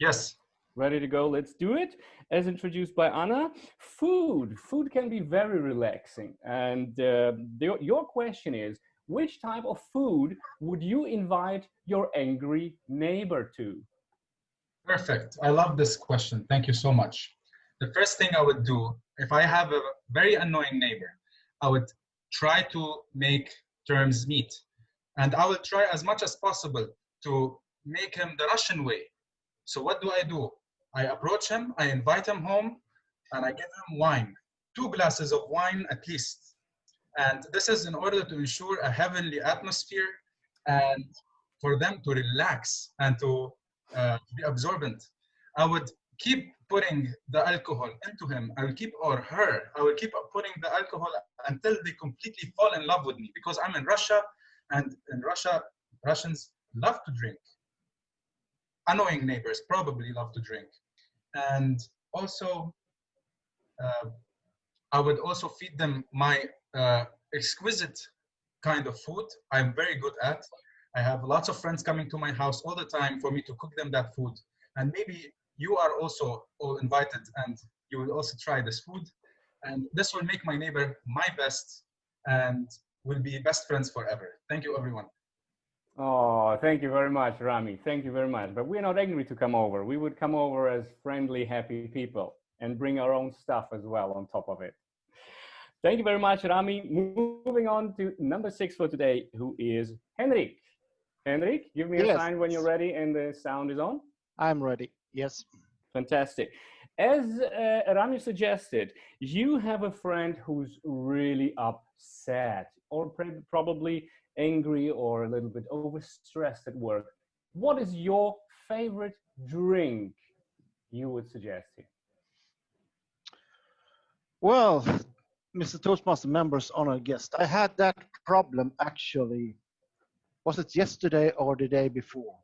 Yes. Ready to go. Let's do it. As introduced by Anna, food. Food can be very relaxing. And your question is, which type of food would you invite your angry neighbor to? Perfect. I love this question. Thank you so much. The first thing I would do, if I have a very annoying neighbor, I would try to make terms meet. And I will try as much as possible to make him the Russian way. So what do? I approach him, I invite him home, and I give him wine. 2 glasses of wine at least. And this is in order to ensure a heavenly atmosphere and for them to relax and to be absorbent. I would keep putting the alcohol into him. I will keep, or her, I will keep putting the alcohol until they completely fall in love with me, because I'm in Russia, and in Russia, Russians love to drink. Annoying neighbors probably love to drink. And also, I would also feed them my exquisite kind of food I'm very good at. I have lots of friends coming to my house all the time for me to cook them that food. And maybe you are also all invited and you will also try this food. And this will make my neighbor my best and we'll be best friends forever. Thank you, everyone. Oh, thank you very much, Rami. Thank you very much. But we're not angry to come over. We would come over as friendly, happy people and bring our own stuff as well on top of it. Thank you very much, Rami. Moving on to number 6 for today, who is Henrik. Henrik, give me a sign when you're ready and the sound is on. I'm ready. Yes. Fantastic. As Rami suggested, you have a friend who's really upset or probably angry or a little bit overstressed at work. What is your favorite drink you would suggest here? Well, Mr. Toastmaster members, honored guest, I had that problem actually, was it yesterday or the day before?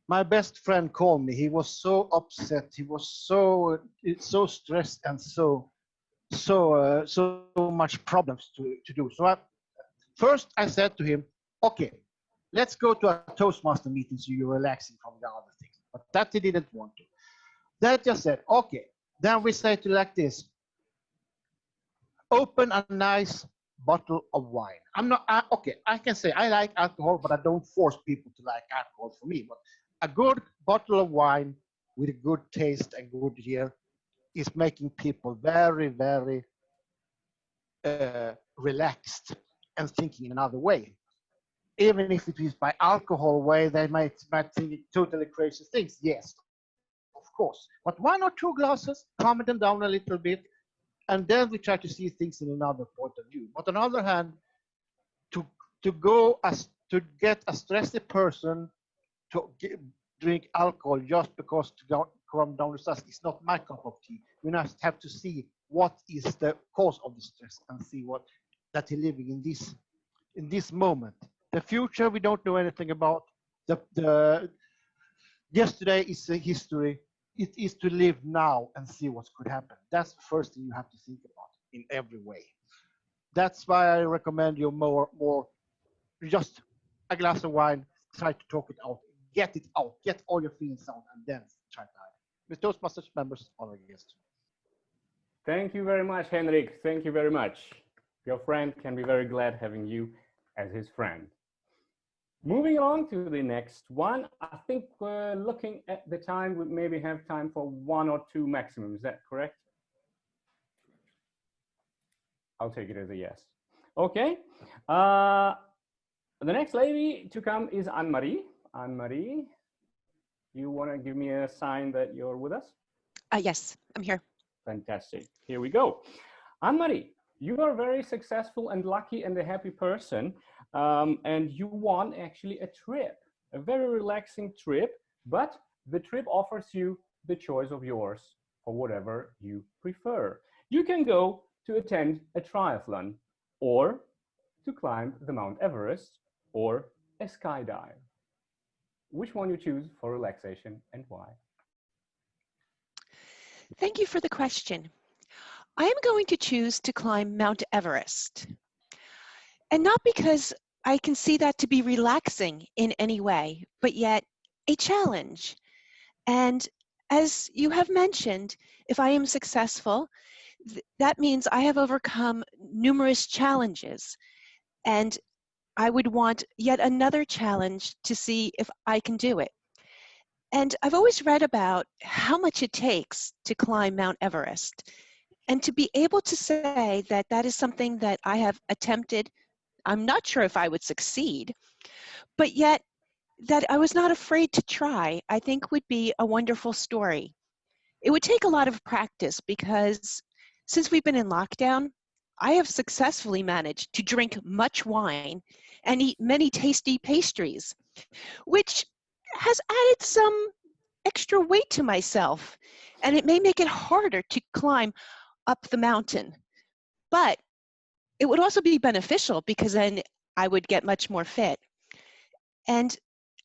My best friend called me. He was so upset. He was so stressed and so much problems to do. So first I said to him, okay, let's go to a Toastmaster meeting so you're relaxing from the other things. But that he didn't want to. That just said, okay. Then we say to like this, open a nice bottle of wine. Okay, I can say I like alcohol, but I don't force people to like alcohol for me. But a good bottle of wine with a good taste and good year is making people very, very relaxed and thinking in another way. Even if it is by alcohol way, they might think totally crazy things. Yes, of course. But 1 or 2 glasses, calm them down a little bit, and then we try to see things in another point of view. But on the other hand, to get a stressed person to drink alcohol just because to calm down the stress is not my cup of tea. We must have to see what is the cause of the stress and see what that he's living in this moment. The future we don't know anything about. The yesterday is a history. It is to live now and see what could happen. That's the first thing you have to think about in every way. That's why I recommend you more just a glass of wine, try to talk it out, get all your feelings out, and then try to hide. With Toastmasters members, honored guests. Thank you very much, Henrik. Thank you very much. Your friend can be very glad having you as his friend. Moving on to the next one, I think looking at the time, we maybe have time for 1 or 2 maximum. Is that correct? I'll take it as a yes. Okay. The next lady to come is Anne-Marie. Anne-Marie, you want to give me a sign that you're with us? Yes, I'm here. Fantastic. Here we go. Anne-Marie, you are a very successful and lucky and a happy person. And you won actually a trip, a very relaxing trip, but the trip offers you the choice of yours for whatever you prefer. You can go to attend a triathlon, or to climb the Mount Everest, or a skydive. Which one you choose for relaxation and why? Thank you for the question. I am going to choose to climb Mount Everest. And not because I can see that to be relaxing in any way, but yet a challenge. And as you have mentioned, if I am successful, that means I have overcome numerous challenges. And I would want yet another challenge to see if I can do it. And I've always read about how much it takes to climb Mount Everest. And to be able to say that that is something that I have attempted, I'm not sure if I would succeed, but yet that I was not afraid to try, I think would be a wonderful story. It would take a lot of practice because since we've been in lockdown, I have successfully managed to drink much wine and eat many tasty pastries, which has added some extra weight to myself, and it may make it harder to climb up the mountain. But it would also be beneficial because then I would get much more fit. And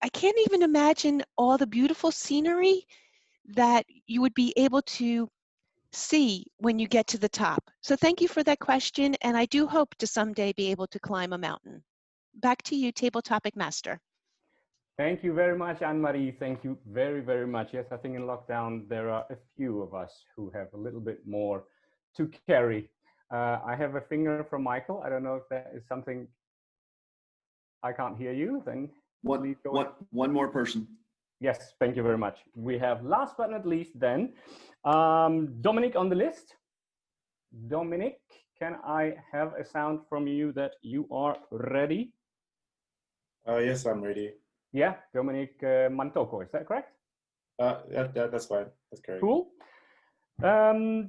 I can't even imagine all the beautiful scenery that you would be able to see when you get to the top. So thank you for that question, and I do hope to someday be able to climb a mountain. Back to you, Table Topic Master. Thank you very much, Anne-Marie. Thank you very, very much. Yes, I think in lockdown, there are a few of us who have a little bit more to carry. I have a finger from Michael. I don't know if that is something. I can't hear you. Then one more person. Yes, thank you very much. We have last but not least then, Dominic on the list. Dominic, can I have a sound from you that you are ready? Yes, I'm ready. Yeah, Dominic Mantoko, is that correct? Yeah, that's fine. That's correct. Cool.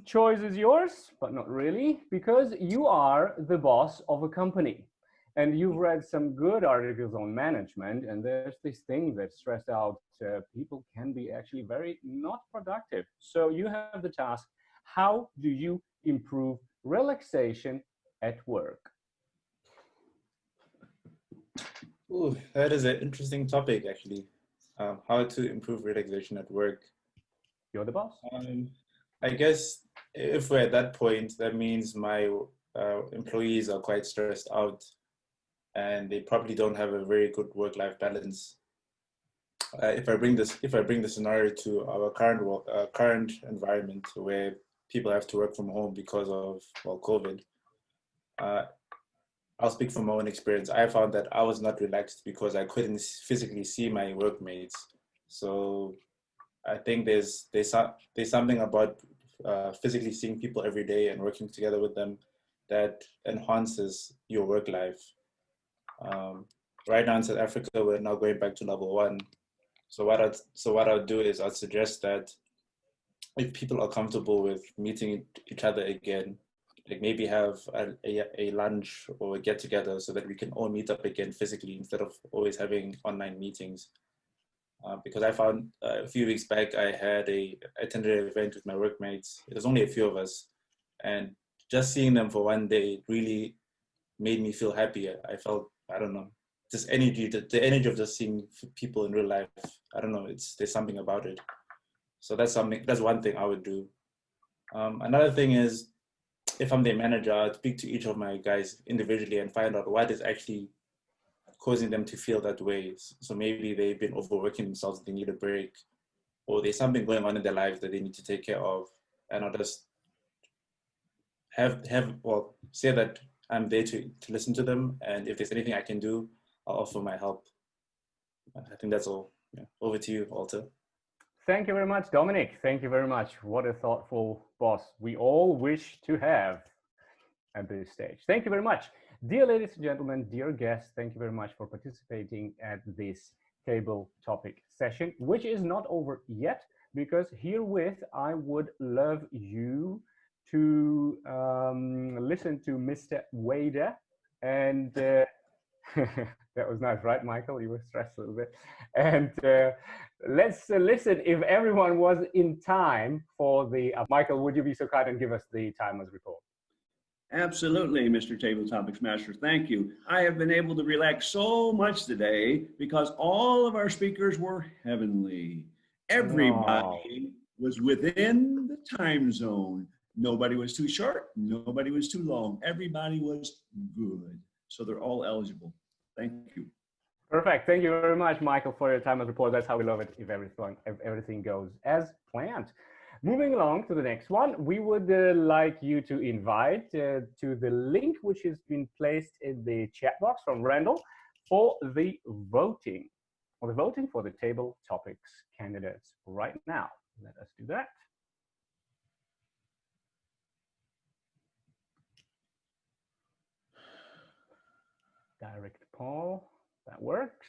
Choice is yours, but not really, because you are the boss of a company. And you've read some good articles on management, and there's this thing that stressed out people can be actually very not productive. So you have the task, how do you improve relaxation at work? Ooh, that is an interesting topic, actually. How to improve relaxation at work. You're the boss. I guess if we're at that point, that means my employees are quite stressed out and they probably don't have a very good work-life balance. If I bring the scenario to our current environment where people have to work from home because of COVID, I'll speak from my own experience. I found that I was not relaxed because I couldn't physically see my workmates. So I think there's something about physically seeing people every day and working together with them that enhances your work life. Right now in South Africa, we're now going back to level 1. So what I'll do is I'll suggest that if people are comfortable with meeting each other again, like maybe have a lunch or a get together so that we can all meet up again physically instead of always having online meetings. Because I found a few weeks back, I attended an event with my workmates. It was only a few of us, and just seeing them for one day really made me feel happier. I felt, I don't know, this energy, the energy of just seeing people in real life. I don't know, there's something about it. So that's one thing I would do. Another thing is, if I'm the manager, I'd speak to each of my guys individually and find out what is actually causing them to feel that way. So maybe they've been overworking themselves, they need a break, or there's something going on in their lives that they need to take care of. And I'll just say that I'm there to listen to them. And if there's anything I can do, I'll offer my help. I think that's all. Yeah. Over to you, Walter. Thank you very much, Dominic. Thank you very much. What a thoughtful boss we all wish to have at this stage. Thank you very much. Dear ladies and gentlemen, dear guests, thank you very much for participating at this table topic session, which is not over yet, because herewith I would love you to listen to Mr. Wader. And that was nice, right, Michael? You were stressed a little bit. And let's listen if everyone was in time for the... Michael, would you be so kind and give us the timer's report? Absolutely, Mr. Table Topics Master. Thank you. I have been able to relax so much today because all of our speakers were heavenly. Everybody was within the time zone. Nobody was too short. Nobody was too long. Everybody was good. So they're all eligible. Thank you. Perfect. Thank you very much, Michael, for your timer's report. That's how we love it if everything goes as planned. Moving along to the next one, we would like you to invite to the link which has been placed in the chat box from Randall for the voting, for the table topics candidates right now. Let us do that. Direct poll, that works.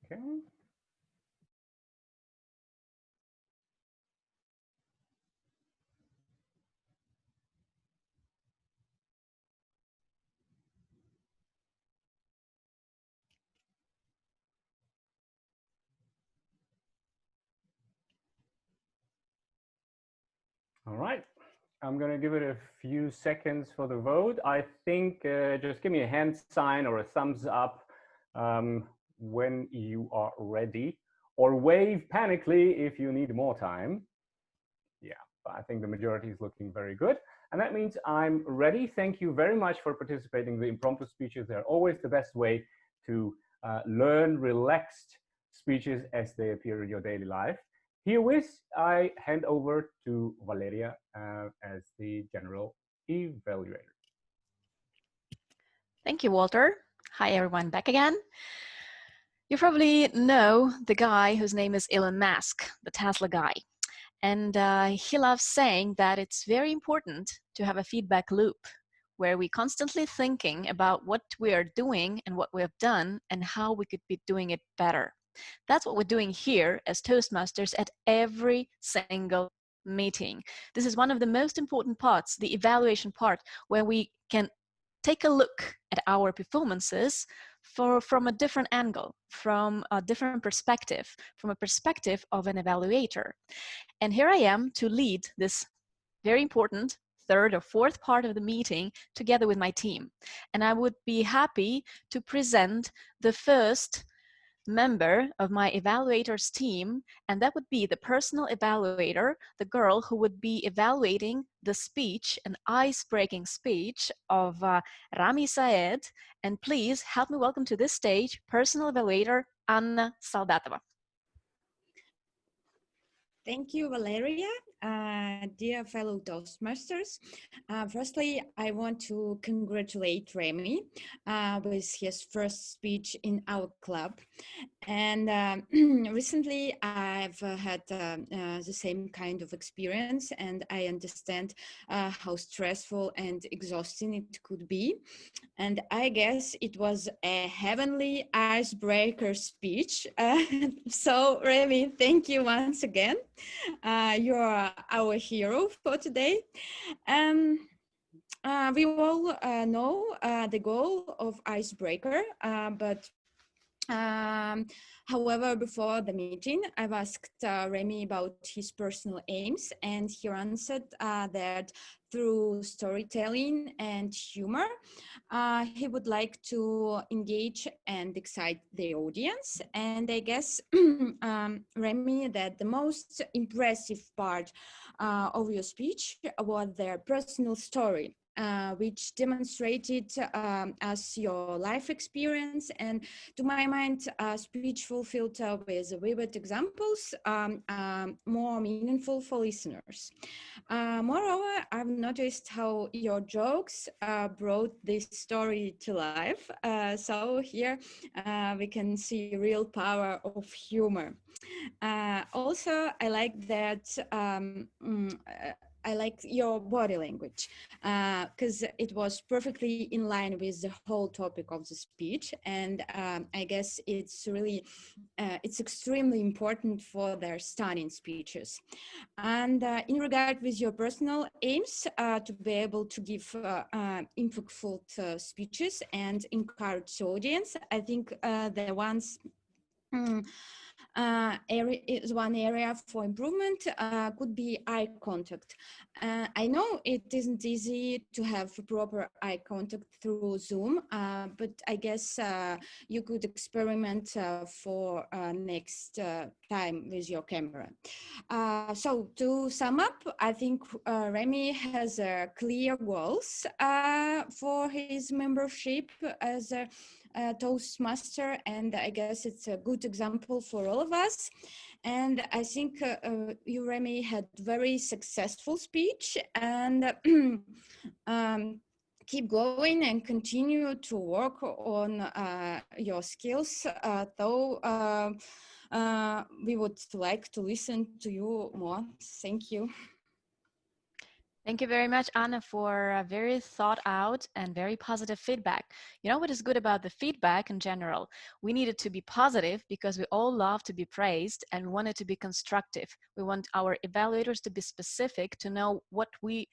Okay. All right. I'm going to give it a few seconds for the vote. I think just give me a hand sign or a thumbs up when you are ready, or wave panically if you need more time. Yeah, but I think the majority is looking very good. And that means I'm ready. Thank you very much for participating. The impromptu speeches are always the best way to learn relaxed speeches as they appear in your daily life. Herewith, I hand over to Valeria as the general evaluator. Thank you, Walter. Hi, everyone, back again. You probably know the guy whose name is Elon Musk, the Tesla guy. And he loves saying that it's very important to have a feedback loop where we constantly thinking about what we are doing and what we have done and how we could be doing it better. That's what we're doing here as Toastmasters at every single meeting. This is one of the most important parts, the evaluation part, where we can take a look at our performances from a different angle, from a different perspective, from a perspective of an evaluator. And here I am to lead this very important third or fourth part of the meeting together with my team. And I would be happy to present the first member of my evaluators team, and that would be the personal evaluator, the girl who would be evaluating the speech, an ice-breaking speech of Rami Saed. And please help me welcome to this stage personal evaluator Anna Soldatova. Thank you, Valeria. Dear fellow Toastmasters, firstly, I want to congratulate Remy with his first speech in our club. And recently, I've had the same kind of experience, and I understand how stressful and exhausting it could be. And I guess it was a heavenly icebreaker speech. So, Remy, thank you once again. You're our hero for today. We all know the goal of icebreaker, but however, before the meeting, I've asked Remy about his personal aims, and he answered that through storytelling and humor, he would like to engage and excite the audience. And I guess, Remy, that the most impressive part of your speech was their personal story. Which demonstrated as your life experience, and to my mind, speech fulfilled with vivid examples, more meaningful for listeners. Moreover, I've noticed how your jokes brought this story to life. So here we can see real power of humor. Also, I like that I like your body language because it was perfectly in line with the whole topic of the speech. And I guess it's really, it's extremely important for their stunning speeches. And in regard with your personal aims, to be able to give impactful speeches and encourage the audience, I think the ones area is one area for improvement could be eye contact. I know it isn't easy to have proper eye contact through Zoom, but I guess you could experiment for next time with your camera. So to sum up, I think Remy has clear goals for his membership as a Toastmaster, and I guess it's a good example for all of us. And I think you, Remy, had very successful speech, and keep going and continue to work on your skills, though we would like to listen to you more. Thank you. Thank you very much, Anna, for very thought out and very positive feedback. You know what is good about the feedback in general? We need it to be positive because we all love to be praised and we want it to be constructive. We want our evaluators to be specific, to know what we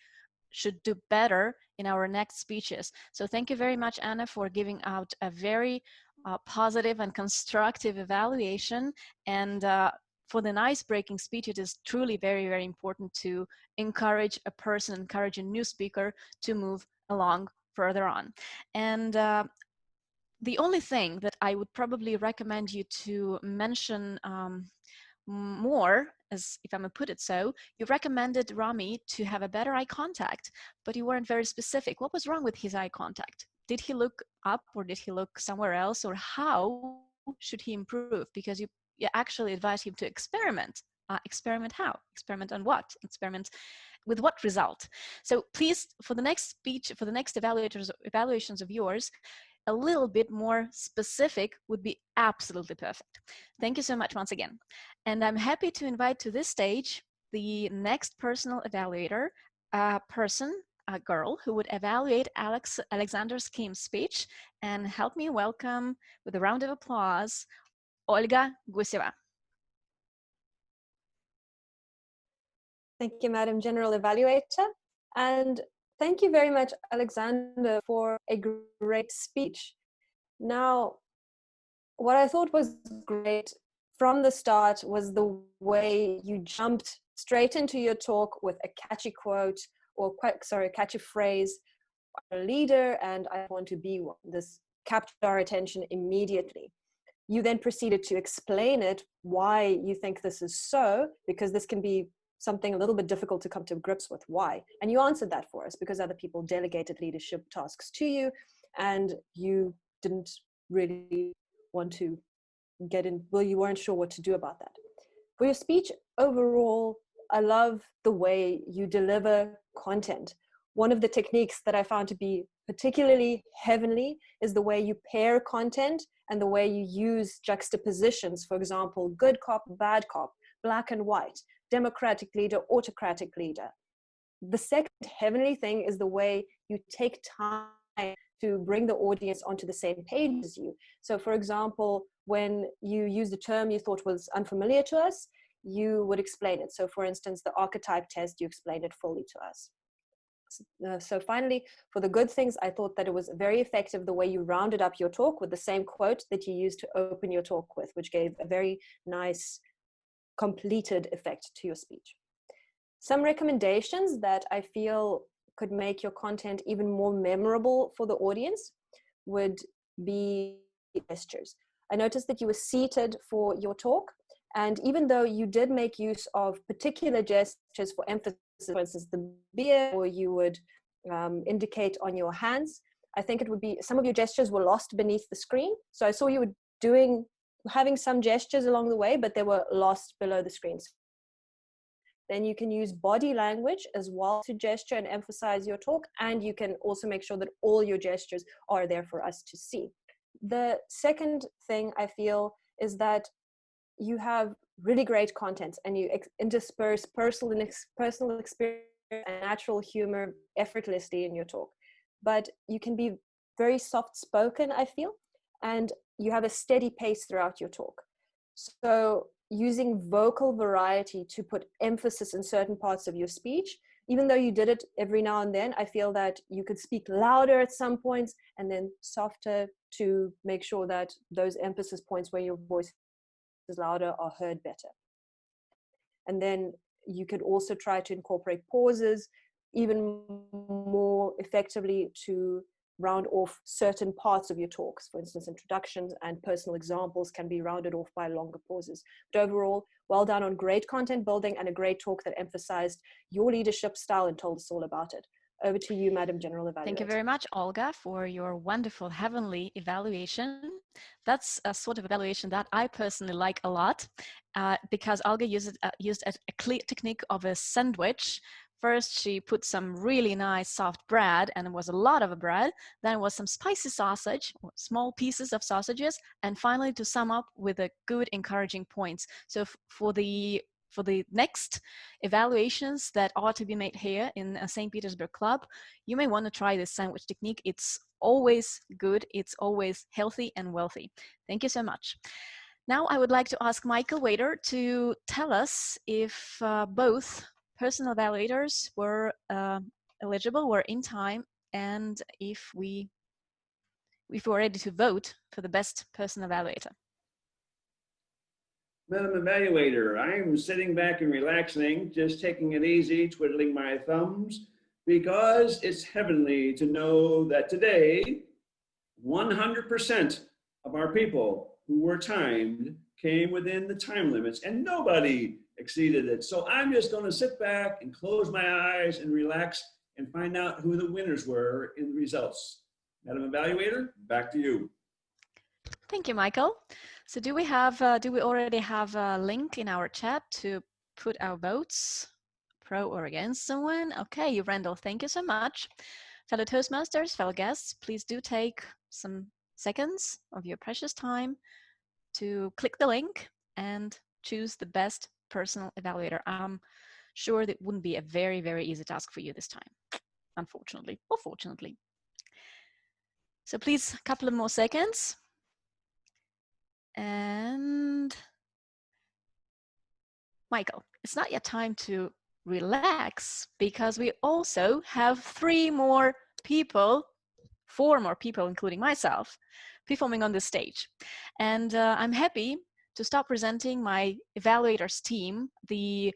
should do better in our next speeches. So thank you very much, Anna, for giving out a very positive and constructive evaluation. And for the ice-breaking speech, it is truly very, very important to encourage a person, encourage a new speaker to move along further on. And the only thing that I would probably recommend you to mention more, as if I'm gonna put it so, you recommended Rami to have a better eye contact, but you weren't very specific. What was wrong with his eye contact? Did he look up or did he look somewhere else, or how should he improve? Because you actually advise him to experiment. Experiment how? Experiment on what? Experiment with what result? So please, for the next speech, for the next evaluations of yours, a little bit more specific would be absolutely perfect. Thank you so much once again. And I'm happy to invite to this stage the next personal evaluator person, a girl who would evaluate Alexander Skim's speech, and help me welcome, with a round of applause, Olga Guseva. Thank you, Madam General Evaluator. And thank you very much, Alexander, for a great speech. Now, what I thought was great from the start was the way you jumped straight into your talk with a catchy quote, or a catchy phrase, a leader and I want to be one. This captured our attention immediately. You then proceeded to explain it, why you think this is so, because this can be something a little bit difficult to come to grips with why. And you answered that for us because other people delegated leadership tasks to you and you didn't really want to get in, well, you weren't sure what to do about that. For your speech overall, I love the way you deliver content. One of the techniques that I found to be particularly heavenly is the way you pair content and the way you use juxtapositions. For example, good cop, bad cop, black and white, democratic leader, autocratic leader. The second heavenly thing is the way you take time to bring the audience onto the same page as you. So for example, when you use the term you thought was unfamiliar to us, you would explain it. So for instance, the archetype test, you explained it fully to us. So finally, for the good things, I thought that it was very effective the way you rounded up your talk with the same quote that you used to open your talk with, which gave a very nice completed effect to your speech. Some recommendations that I feel could make your content even more memorable for the audience would be gestures. I noticed that you were seated for your talk, and even though you did make use of particular gestures for emphasis, for instance, the beer, or you would indicate on your hands, I think it would be, some of your gestures were lost beneath the screen. So I saw you were having some gestures along the way, but they were lost below the screens. Then you can use body language as well to gesture and emphasize your talk, and you can also make sure that all your gestures are there for us to see. The second thing I feel is that you have really great content and you intersperse personal experience and natural humor effortlessly in your talk. But you can be very soft-spoken, I feel, and you have a steady pace throughout your talk. So using vocal variety to put emphasis in certain parts of your speech, even though you did it every now and then, I feel that you could speak louder at some points and then softer to make sure that those emphasis points where your voice is louder are heard better. And then you could also try to incorporate pauses even more effectively to round off certain parts of your talks. For instance, introductions and personal examples can be rounded off by longer pauses. But overall, well done on great content building and a great talk that emphasized your leadership style and told us all about it. Over to you, Madam General Evaluator. Thank you very much, Olga, for your wonderful heavenly evaluation. That's a sort of evaluation that I personally like a lot because Olga used a clear technique of a sandwich. First, she put some really nice soft bread, and it was a lot of bread. Then it was some spicy sausage, small pieces of sausages, and finally to sum up with a good encouraging points. So for the next evaluations that are to be made here in St. Petersburg Club, you may want to try this sandwich technique. It's always good, it's always healthy and wealthy. Thank you so much. Now I would like to ask Michael Wader to tell us if both personal evaluators were eligible, were in time, and if we were ready to vote for the best personal evaluator. Madam Evaluator, I'm sitting back and relaxing, just taking it easy, twiddling my thumbs, because it's heavenly to know that today, 100% of our people who were timed came within the time limits and nobody exceeded it. So I'm just going to sit back and close my eyes and relax and find out who the winners were in the results. Madam Evaluator, back to you. Thank you, Michael. So do we already have a link in our chat to put our votes, pro or against someone? Okay, Randall, thank you so much. Fellow Toastmasters, fellow guests, please do take some seconds of your precious time to click the link and choose the best personal evaluator. I'm sure that wouldn't be a very, very easy task for you this time. unfortunately or fortunately. So please, a couple of more seconds. And Michael, it's not yet time to relax because we also have 4 more people, including myself, performing on the stage. And I'm happy to start presenting my evaluators team, the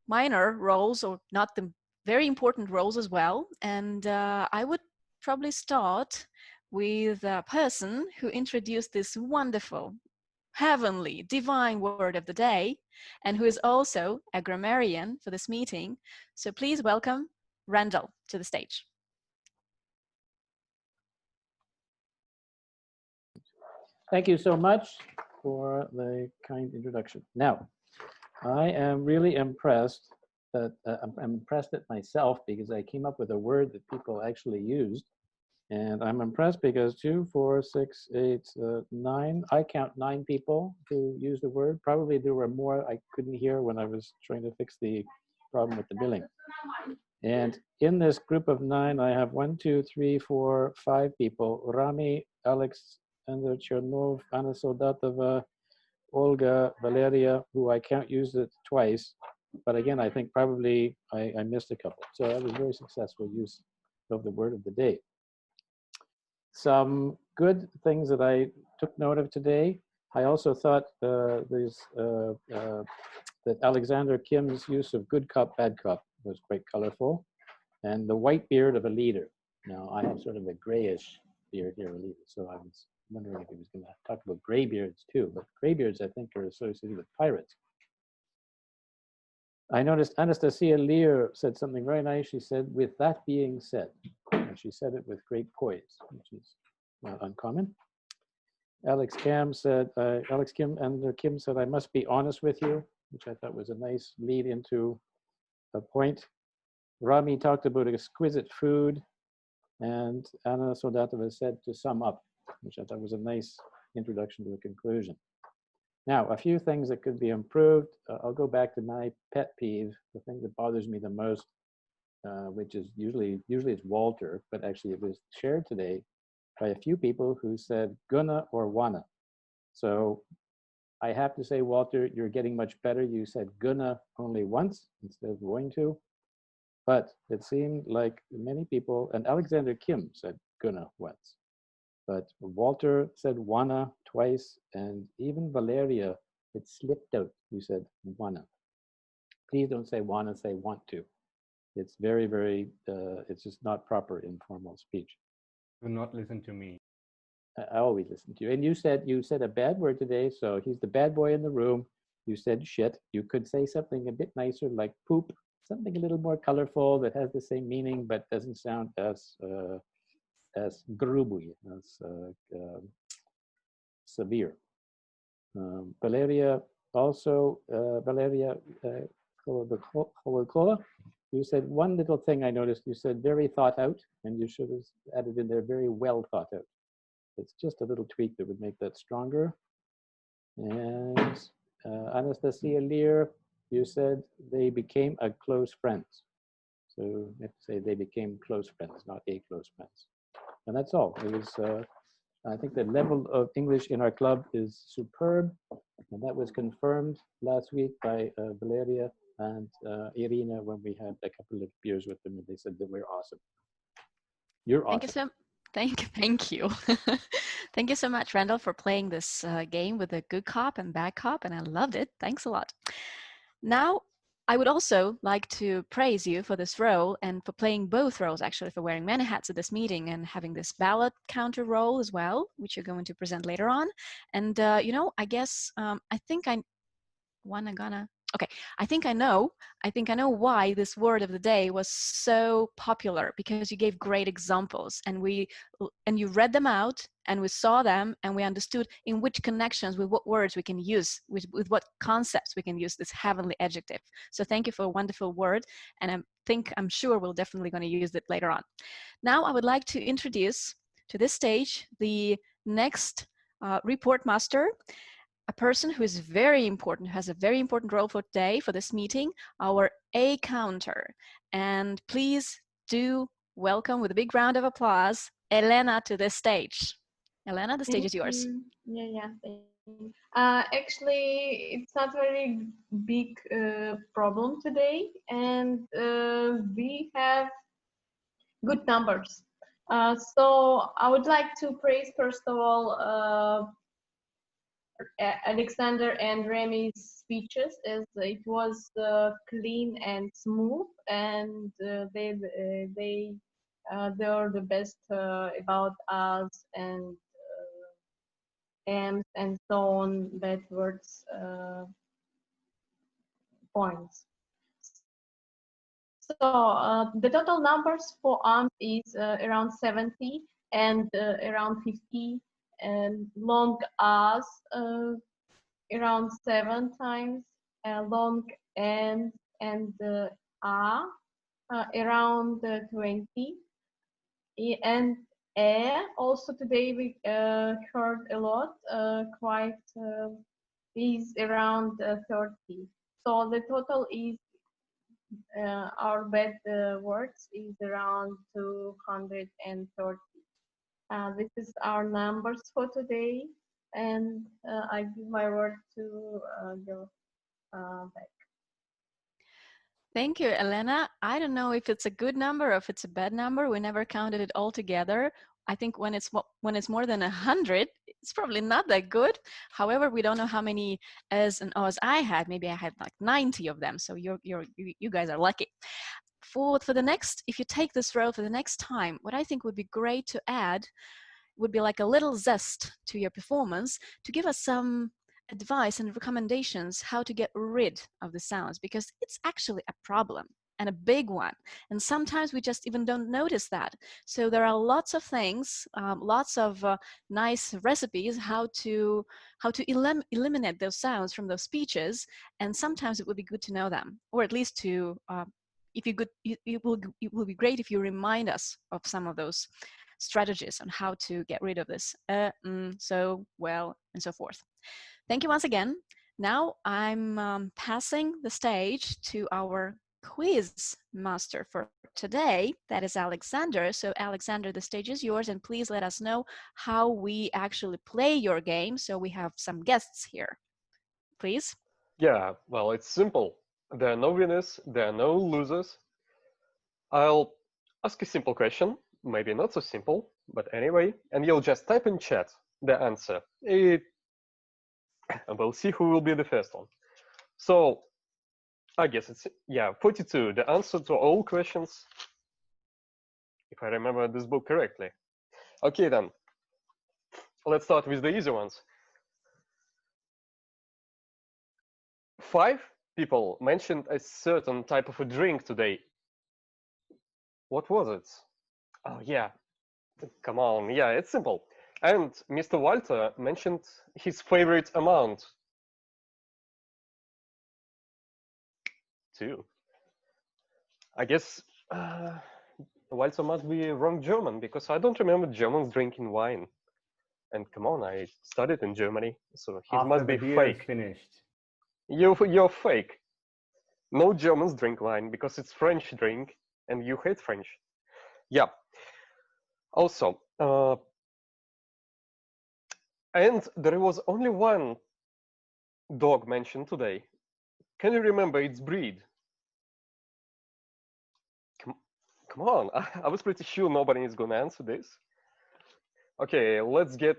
minor roles, or not the very important roles as well. And I would probably start with a person who introduced this wonderful, heavenly, divine word of the day, and who is also a grammarian for this meeting. So please welcome Randall to the stage. Thank you so much for the kind introduction. Now, I am really impressed that I'm impressed at myself because I came up with a word that people actually used. And I'm impressed because 2, 4, 6, 8, 9, I count 9 people who used the word. Probably there were more I couldn't hear when I was trying to fix the problem with the billing. And in this group of 9, I have 1, 2, 3, 4, 5 people: Rami, Alex, Andrei Chernov, Anna Soldatova, Olga, Valeria, who I can't use it twice. But again, I think probably I missed a couple. So that was very successful use of the word of the day. Some good things that I took note of today. I also thought that Alexander Kim's use of good cop, bad cop was quite colorful. And the white beard of a leader. Now, I have sort of a grayish beard here, a leader. So I was wondering if he was going to talk about gray beards too. But gray beards, I think, are associated with pirates. I noticed Anastasia Lear said something very nice. She said, "With that being said," and she said it with great poise, which is not uncommon. Alex Kim said, Kim said, "I must be honest with you," which I thought was a nice lead into a point. Rami talked about exquisite food, and Anna Soldatova said, "To sum up," which I thought was a nice introduction to a conclusion. Now, a few things that could be improved. I'll go back to my pet peeve, the thing that bothers me the most, which is usually it's Walter, but actually it was shared today by a few people who said gonna or wanna. So I have to say, Walter, you're getting much better. You said gonna only once instead of going to. But it seemed like many people, and Alexander Kim said gonna once. But Walter said wanna twice, and even Valeria, it slipped out. You said wanna. Please don't say wanna, say want to. It's very, very, it's just not proper informal speech. Do not listen to me. I always listen to you. And you said a bad word today, so he's the bad boy in the room. You said shit. You could say something a bit nicer like poop, something a little more colorful that has the same meaning but doesn't sound as gruby, as severe. Valeria also, Valeria Kolokola, you said one little thing I noticed. You said very thought out, and you should have added in there very well thought out. It's just a little tweak that would make that stronger. And Anastasia Lear, you said they became a close friends. So you have to say they became close friends, not a close friends. And that's all. It was, I think the level of English in our club is superb. And that was confirmed last week by Valeria and Irina when we had a couple of beers with them, and they said that we're awesome. You're awesome. Thank you. Thank you so much, Randall, for playing this game with a good cop and bad cop, and I loved it. Thanks a lot. Now, I would also like to praise you for this role and for playing both roles, actually, for wearing many hats at this meeting and having this ballot counter role as well, which you're going to present later on. And, you know, I guess, I think I know why this word of the day was so popular, because you gave great examples and you read them out and we saw them and we understood in which connections, with what words we can use, with what concepts we can use this heavenly adjective. So thank you for a wonderful word, and I'm sure we'll definitely going to use it later on. Now I would like to introduce to this stage the next report master, a person who is very important, who has a very important role for today, for this meeting, our A counter. And please do welcome with a big round of applause, Elena to the stage. Elena, the stage is yours. Yeah, thank you. Actually, it's not very big problem today, and we have good numbers. So I would like to praise, first of all, Alexander and Remy's speeches, as it was clean and smooth, and they are the best about us and aims and so on, bad words, points. So the total numbers for arms is around 70 and around 50, and long as around 7 times, long and a around 20, and also today we heard a lot, quite is around 30. So the total is our bad words is around 230. This is our numbers for today, and I give my word to go back. Thank you, Elena. I don't know if it's a good number or if it's a bad number. We never counted it all together. I think when it's more than 100, it's probably not that good. However, we don't know how many A's and O's I had. Maybe I had like 90 of them. So you guys are lucky. For the next, if you take this role for the next time, what I think would be great to add would be like a little zest to your performance, to give us some advice and recommendations how to get rid of the sounds, because it's actually a problem and a big one, and sometimes we just even don't notice that. So there are lots of things, lots of nice recipes how to eliminate those sounds from those speeches, and sometimes it would be good to know them, or at least to if you could, it will be great if you remind us of some of those strategies on how to get rid of this so well and so forth. Thank you once again. Now I'm passing the stage to our quiz master for today. That is Alexander. So Alexander, the stage is yours, and please let us know how we actually play your game. So we have some guests here. Please. Yeah, well, it's simple. There are no winners, there are no losers. I'll ask a simple question, maybe not so simple, but anyway, and you'll just type in chat the answer. And we'll see who will be the first one. So I guess it's, 42, the answer to all questions, if I remember this book correctly. Okay, then, let's start with the easy ones. 5 people mentioned a certain type of a drink today. What was it? Oh, yeah, come on, yeah, it's simple. And Mr. Walter mentioned his favorite amount. 2. I guess Walter must be wrong German, because I don't remember Germans drinking wine. And come on, I studied in Germany, so he must be fake. Finished. You're fake. No Germans drink wine because it's French drink, and you hate French. Yeah. Also, and there was only one dog mentioned today. Can you remember its breed? Come on, I was pretty sure nobody is gonna answer this. Okay, let's get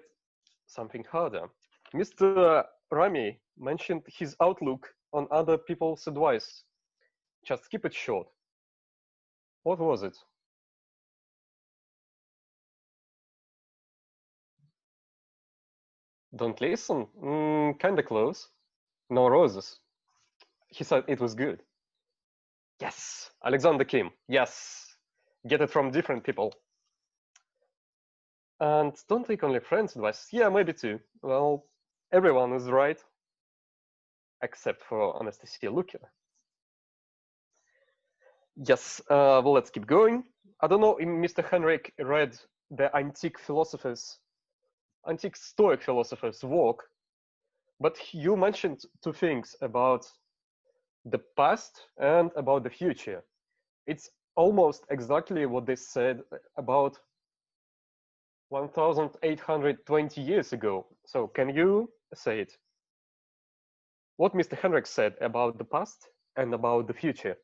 something harder. Mr. Rami mentioned his outlook on other people's advice. Just keep it short. What was it? Don't listen? Kinda close. No roses. He said it was good. Yes, Alexander Kim. Yes, get it from different people. And don't take only friends' advice. Yeah, maybe too. Well, everyone is right, except for Anastasia Lukina. Yes, well, let's keep going. I don't know if Mr. Henrik read the antique Stoic philosophers' work, but you mentioned 2 things about the past and about the future. It's almost exactly what they said about 1,820 years ago. So can you say it? What Mr. Henrik said about the past and about the future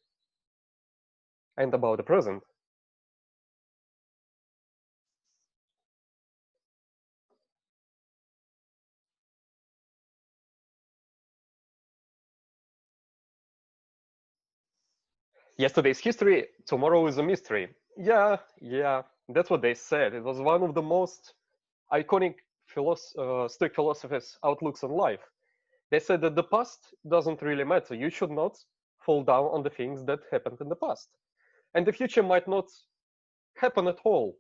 and about the present. Yesterday's history, tomorrow is a mystery. Yeah, that's what they said. It was one of the most iconic Stoic philosophers' outlooks on life. They said that the past doesn't really matter. You should not fall down on the things that happened in the past. And the future might not happen at all.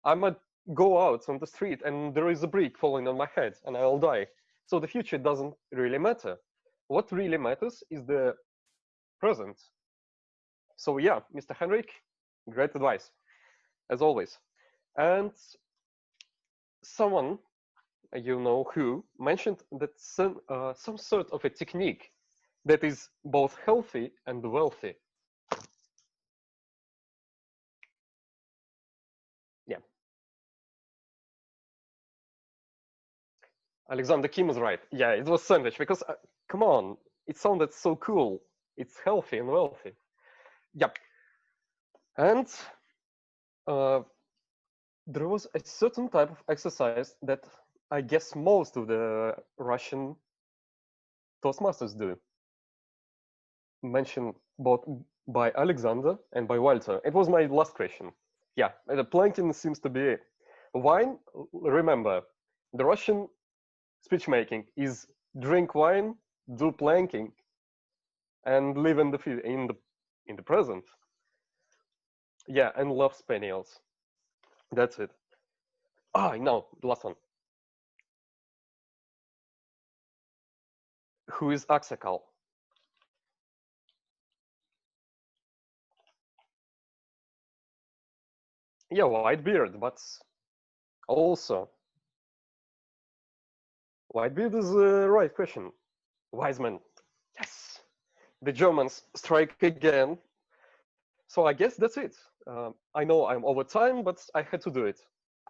I might go out on the street and there is a brick falling on my head and I'll die. So the future doesn't really matter. What really matters is the present. So yeah, Mr. Henrik, great advice, as always. And someone, you know who, mentioned that some sort of a technique that is both healthy and wealthy. Yeah. Alexander Kim is right. Yeah, it was sandwich because, come on, it sounded so cool. It's healthy and wealthy. Yep. And there was a certain type of exercise that I guess most of the Russian Toastmasters do, mentioned both by Alexander and by Walter. It was my last question. Yeah, the planking seems to be wine. Remember, the Russian speech making is drink wine, do planking, and live in the present. Yeah, and love spaniels. That's it. Ah, no, the last one. Who is Aksakal? Yeah, white beard, but also white beard is the right question. Wise man. Yes. The Germans strike again. So I guess that's it. I know I'm over time, but I had to do it.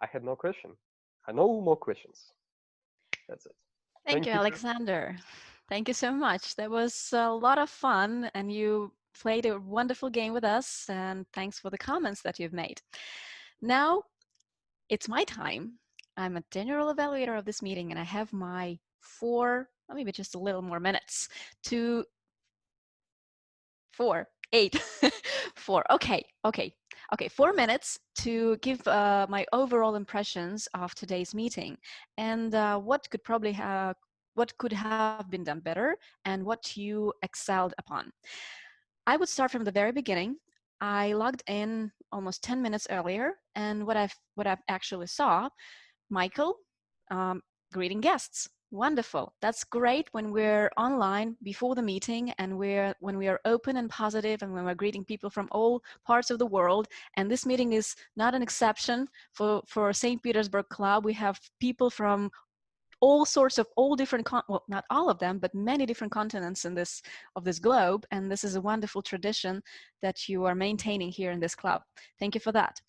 I had no question. No more questions. That's it. Thank you, Alexander. Thank you so much. That was a lot of fun, and you played a wonderful game with us, and thanks for the comments that you've made. Now, it's my time. I'm a general evaluator of this meeting, and I have my 4, maybe just a little more minutes to 4, 8, 4. Okay, 4 minutes to give my overall impressions of today's meeting and what could have been done better and what you excelled upon. I would start from the very beginning. I logged in almost 10 minutes earlier, and what I've actually saw, Michael greeting guests. Wonderful. That's great when we're online before the meeting and when we are open and positive and when we're greeting people from all parts of the world. And this meeting is not an exception for Saint Petersburg Club. We have people from all sorts of all different well, not all of them, but many different continents in this globe, and this is a wonderful tradition that you are maintaining here in this club. Thank you for that.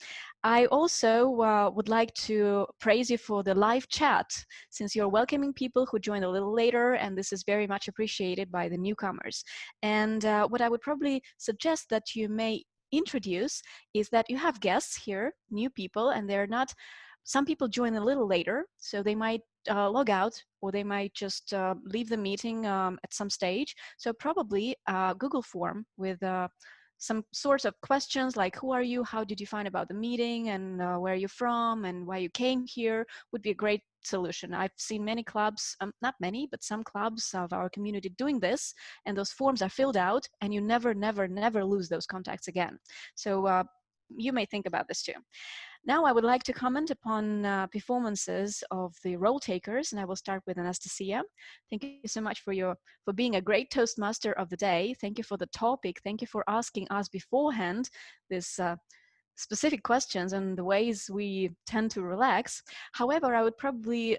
I also would like to praise you for the live chat, since you're welcoming people who joined a little later, and this is very much appreciated by the newcomers. And what I would probably suggest that you may introduce is that you have guests here, new people, and they're not. Some people join a little later, so they might log out, or they might just leave the meeting at some stage. So probably a Google form with some sorts of questions like who are you, how did you find about the meeting, and where are you from, and why you came here would be a great solution. I've seen many clubs, not many, but some clubs of our community doing this, and those forms are filled out, and you never lose those contacts again. So you may think about this too. Now I would like to comment upon performances of the role takers, and I will start with Anastasia. Thank you so much for being a great Toastmaster of the day. Thank you for the topic. Thank you for asking us beforehand this specific questions and the ways we tend to relax. However, I would probably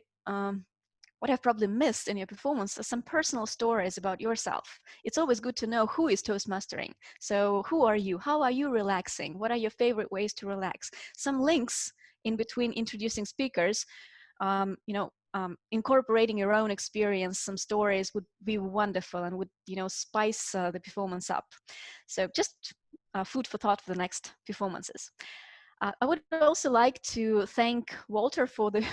what I've probably missed in your performance are some personal stories about yourself. It's always good to know who is Toastmastering. So who are you? How are you relaxing? What are your favorite ways to relax? Some links in between introducing speakers, incorporating your own experience, some stories would be wonderful and would, spice the performance up. So just food for thought for the next performances. I would also like to thank Walter for the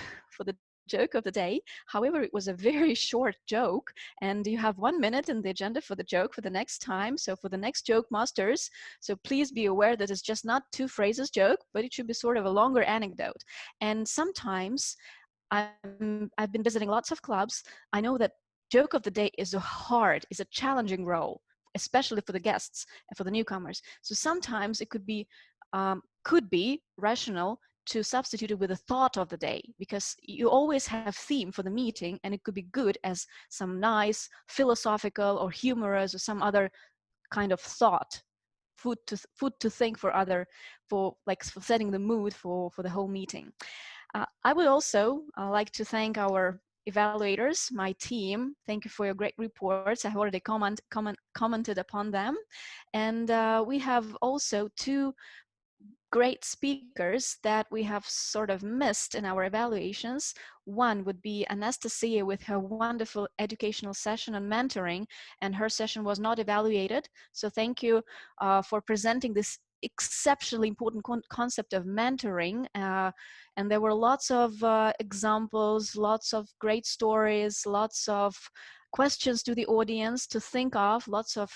joke of the day. However, it was a very short joke, and you have 1 minute in the agenda for the joke for the next time. So for the next joke masters, so please be aware that it's just not 2 phrases joke, but it should be sort of a longer anecdote. And sometimes I've been visiting lots of clubs. I know that joke of the day is a challenging role, especially for the guests and for the newcomers. So sometimes it could be rational to substitute it with a thought of the day, because you always have theme for the meeting, and it could be good as some nice philosophical or humorous or some other kind of thought, food to think for setting the mood for the whole meeting. I would also like to thank our evaluators, my team. Thank you for your great reports. I've already commented upon them. And we have also 2 great speakers that we have sort of missed in our evaluations. One would be Anastasia with her wonderful educational session on mentoring, and her session was not evaluated. So thank you for presenting this exceptionally important concept of mentoring. And there were lots of examples, lots of great stories, lots of questions to the audience to think of, lots of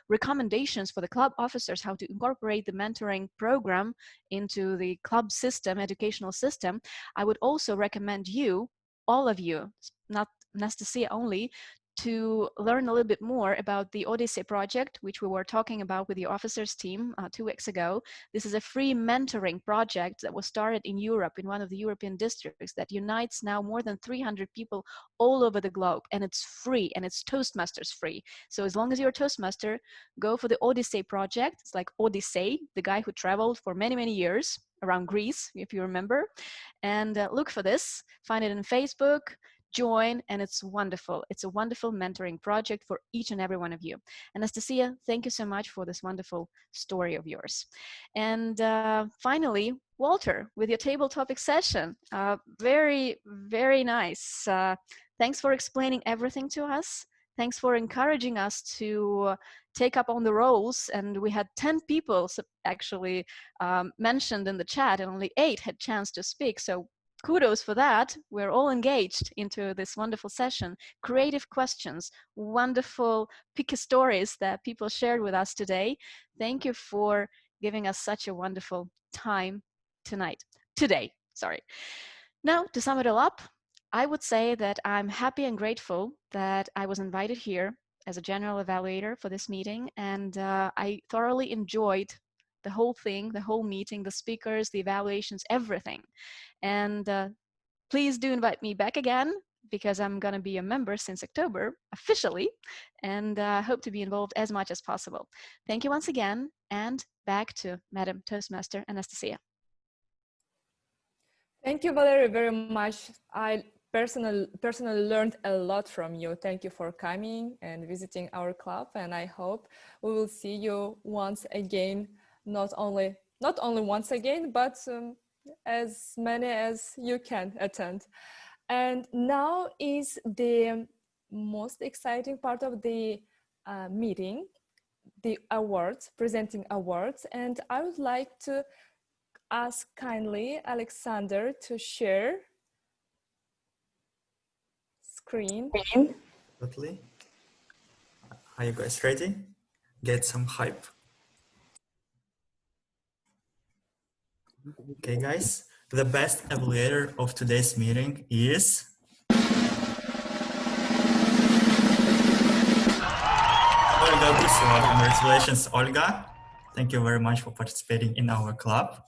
recommendations for the club officers how to incorporate the mentoring program into the club system, educational system. I would also recommend you, all of you, not Anastasia only, to learn a little bit more about the Odyssey project, which we were talking about with the officers team 2 weeks ago. This is a free mentoring project that was started in Europe, in one of the European districts, that unites now more than 300 people all over the globe, and it's free, and it's Toastmasters free. So as long as you're a Toastmaster, go for the Odyssey project. It's like Odyssey, the guy who traveled for many, many years around Greece, if you remember, and look for this, find it on Facebook, join, and it's wonderful. It's a wonderful mentoring project for each and every one of you. Anastasia, thank you so much for this wonderful story of yours. And finally, Walter, with your table topic session. Very, very nice. Thanks for explaining everything to us. Thanks for encouraging us to take up on the roles. And we had 10 people actually mentioned in the chat, and only 8 had chance to speak. So kudos for that. We're all engaged into this wonderful session. Creative questions, wonderful picky stories that people shared with us today. Thank you for giving us such a wonderful time today. Now, to sum it all up, I would say that I'm happy and grateful that I was invited here as a general evaluator for this meeting, and I thoroughly enjoyed the whole thing, the whole meeting, the speakers, the evaluations, everything. And please do invite me back again, because I'm going to be a member since October officially, and hope to be involved as much as possible. Thank you once again, and back to Madam Toastmaster Anastasia. Thank you, Valerie, very much. I personally learned a lot from you. Thank you for coming and visiting our club, and I hope we will see you once again, not only once again, but as many as you can attend. And now is the most exciting part of the meeting, the awards, presenting awards. And I would like to ask kindly Alexander to share screen. Absolutely. Are you guys ready? Get some hype. Okay, guys, the best evaluator of today's meeting is Olga Guseva. Congratulations, Olga. Thank you very much for participating in our club.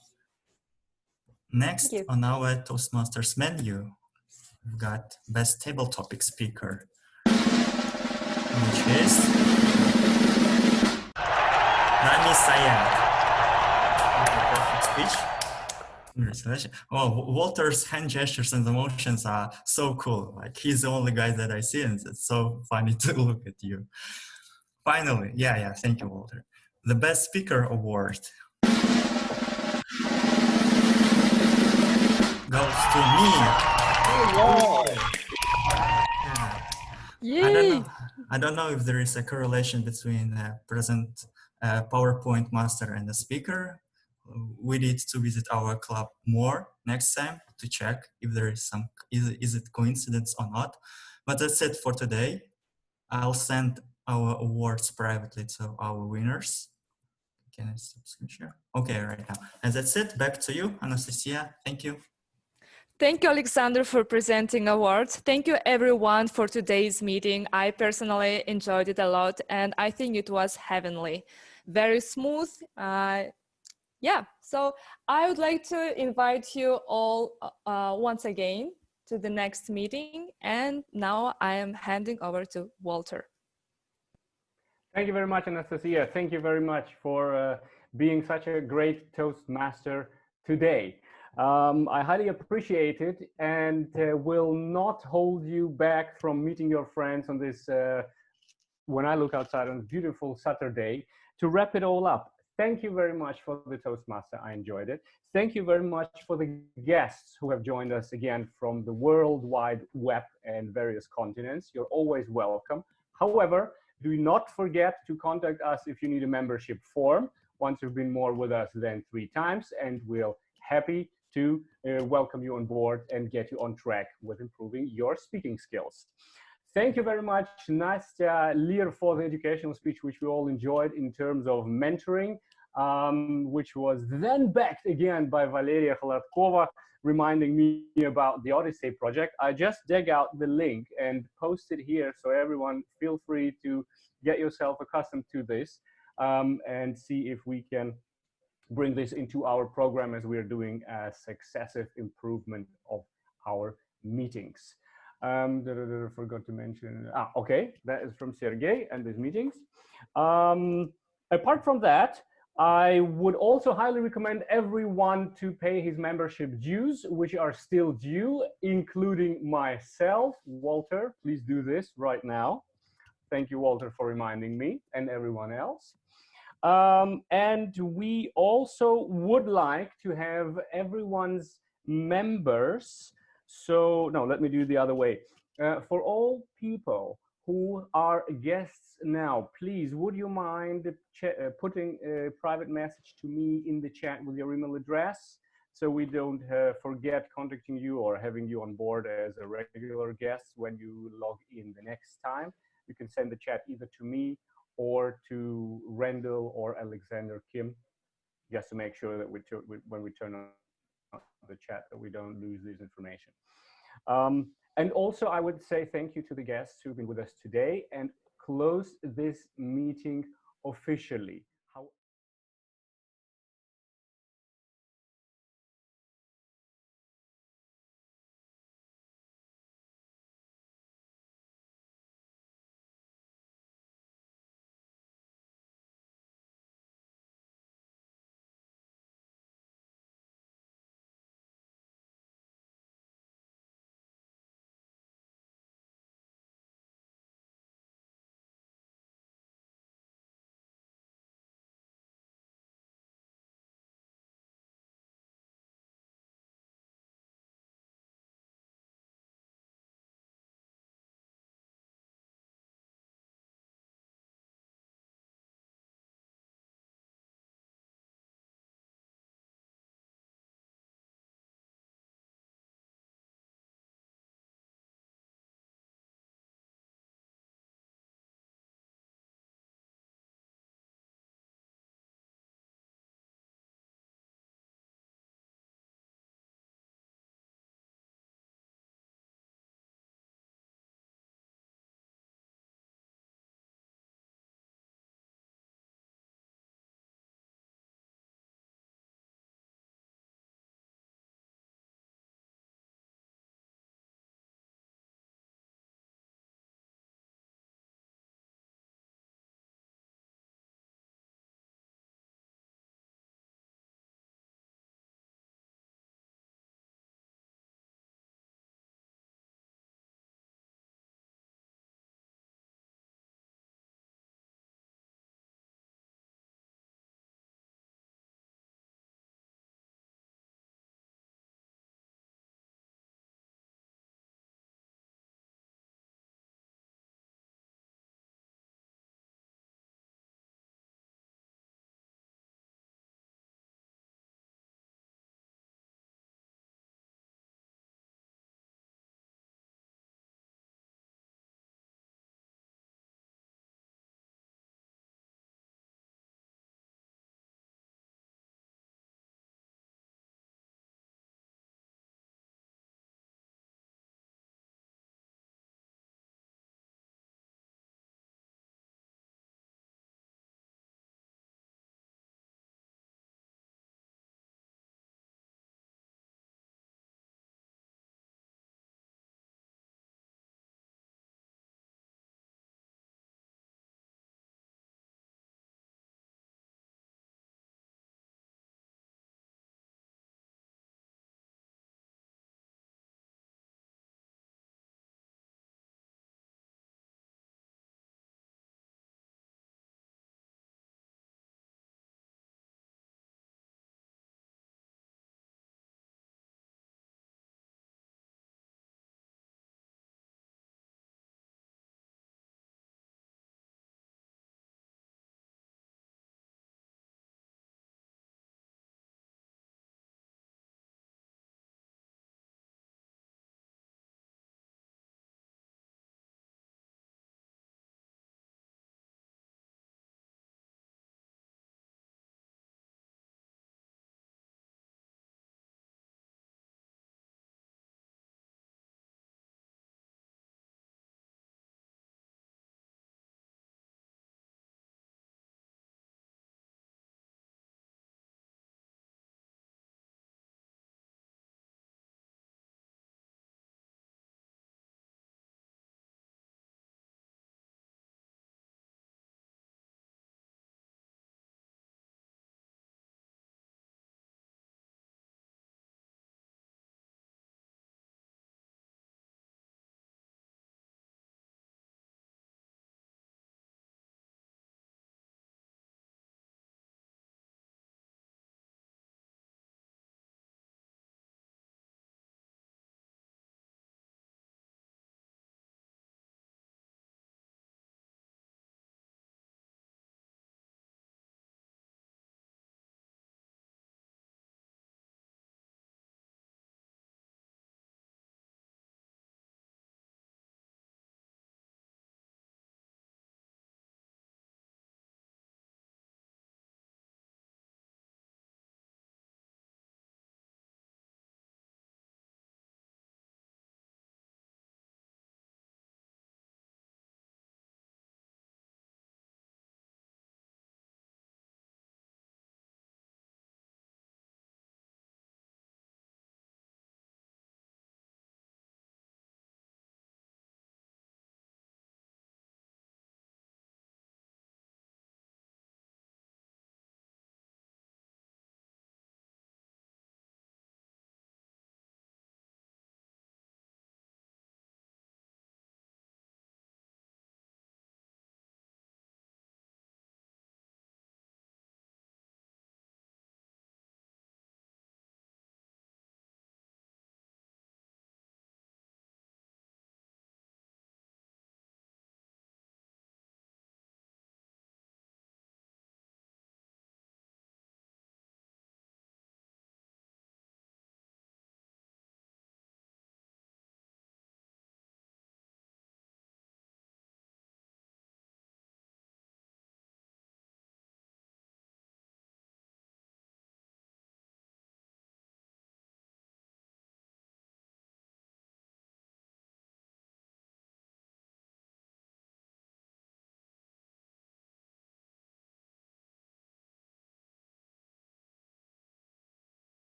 Next on our Toastmasters menu, we've got best table topic speaker, which is Rami Sayed. Perfect speech. Congratulations. Oh, Walter's hand gestures and emotions are so cool. Like he's the only guy that I see, and it's so funny to look at you. Finally, yeah, thank you, Walter. The Best Speaker Award goes to me. Yay! I don't know if there is a correlation between present PowerPoint master and the speaker. We need to visit our club more next time to check if there is some, is it coincidence or not. But that's it for today. I'll send our awards privately to our winners. Can I stop screen share? Okay, right now. And that's it. Back to you, Anastasia. Thank you. Thank you, Alexander, for presenting awards. Thank you, everyone, for today's meeting. I personally enjoyed it a lot, and I think it was heavenly. Very smooth. Yeah, so I would like to invite you all once again to the next meeting. And now I am handing over to Walter. Thank you very much, Anastasia. Thank you very much for being such a great Toastmaster today. I highly appreciate it, and will not hold you back from meeting your friends on this, when I look outside on a beautiful Saturday. To wrap it all up, thank you very much for the Toastmaster. I enjoyed it. Thank you very much for the guests who have joined us again from the World Wide Web and various continents. You're always welcome. However, do not forget to contact us if you need a membership form once you've been more with us than 3 times, and we'll happy to welcome you on board and get you on track with improving your speaking skills. Thank you very much, Nastya Lear, for the educational speech, which we all enjoyed in terms of mentoring, which was then backed again by Valeria Khaladkova, reminding me about the Odyssey project. I just dug out the link and post it here, so everyone feel free to get yourself accustomed to this and see if we can bring this into our program as we are doing a successive improvement of our meetings. Forgot to mention, okay, that is from Sergey and his meetings. Apart from that, I would also highly recommend everyone to pay his membership dues, which are still due, including myself. Walter, please do this right now. Thank you, Walter, for reminding me, and everyone else. And we also would like to have everyone's members. So, no, let me do the other way. For all people who are guests now, please, would you mind putting a private message to me in the chat with your email address, so we don't forget contacting you or having you on board as a regular guest when you log in the next time. You can send the chat either to me or to Rendell or Alexander Kim, just to make sure that when we turn on the chat that we don't lose this information. And also I would say thank you to the guests who've been with us today and close this meeting officially.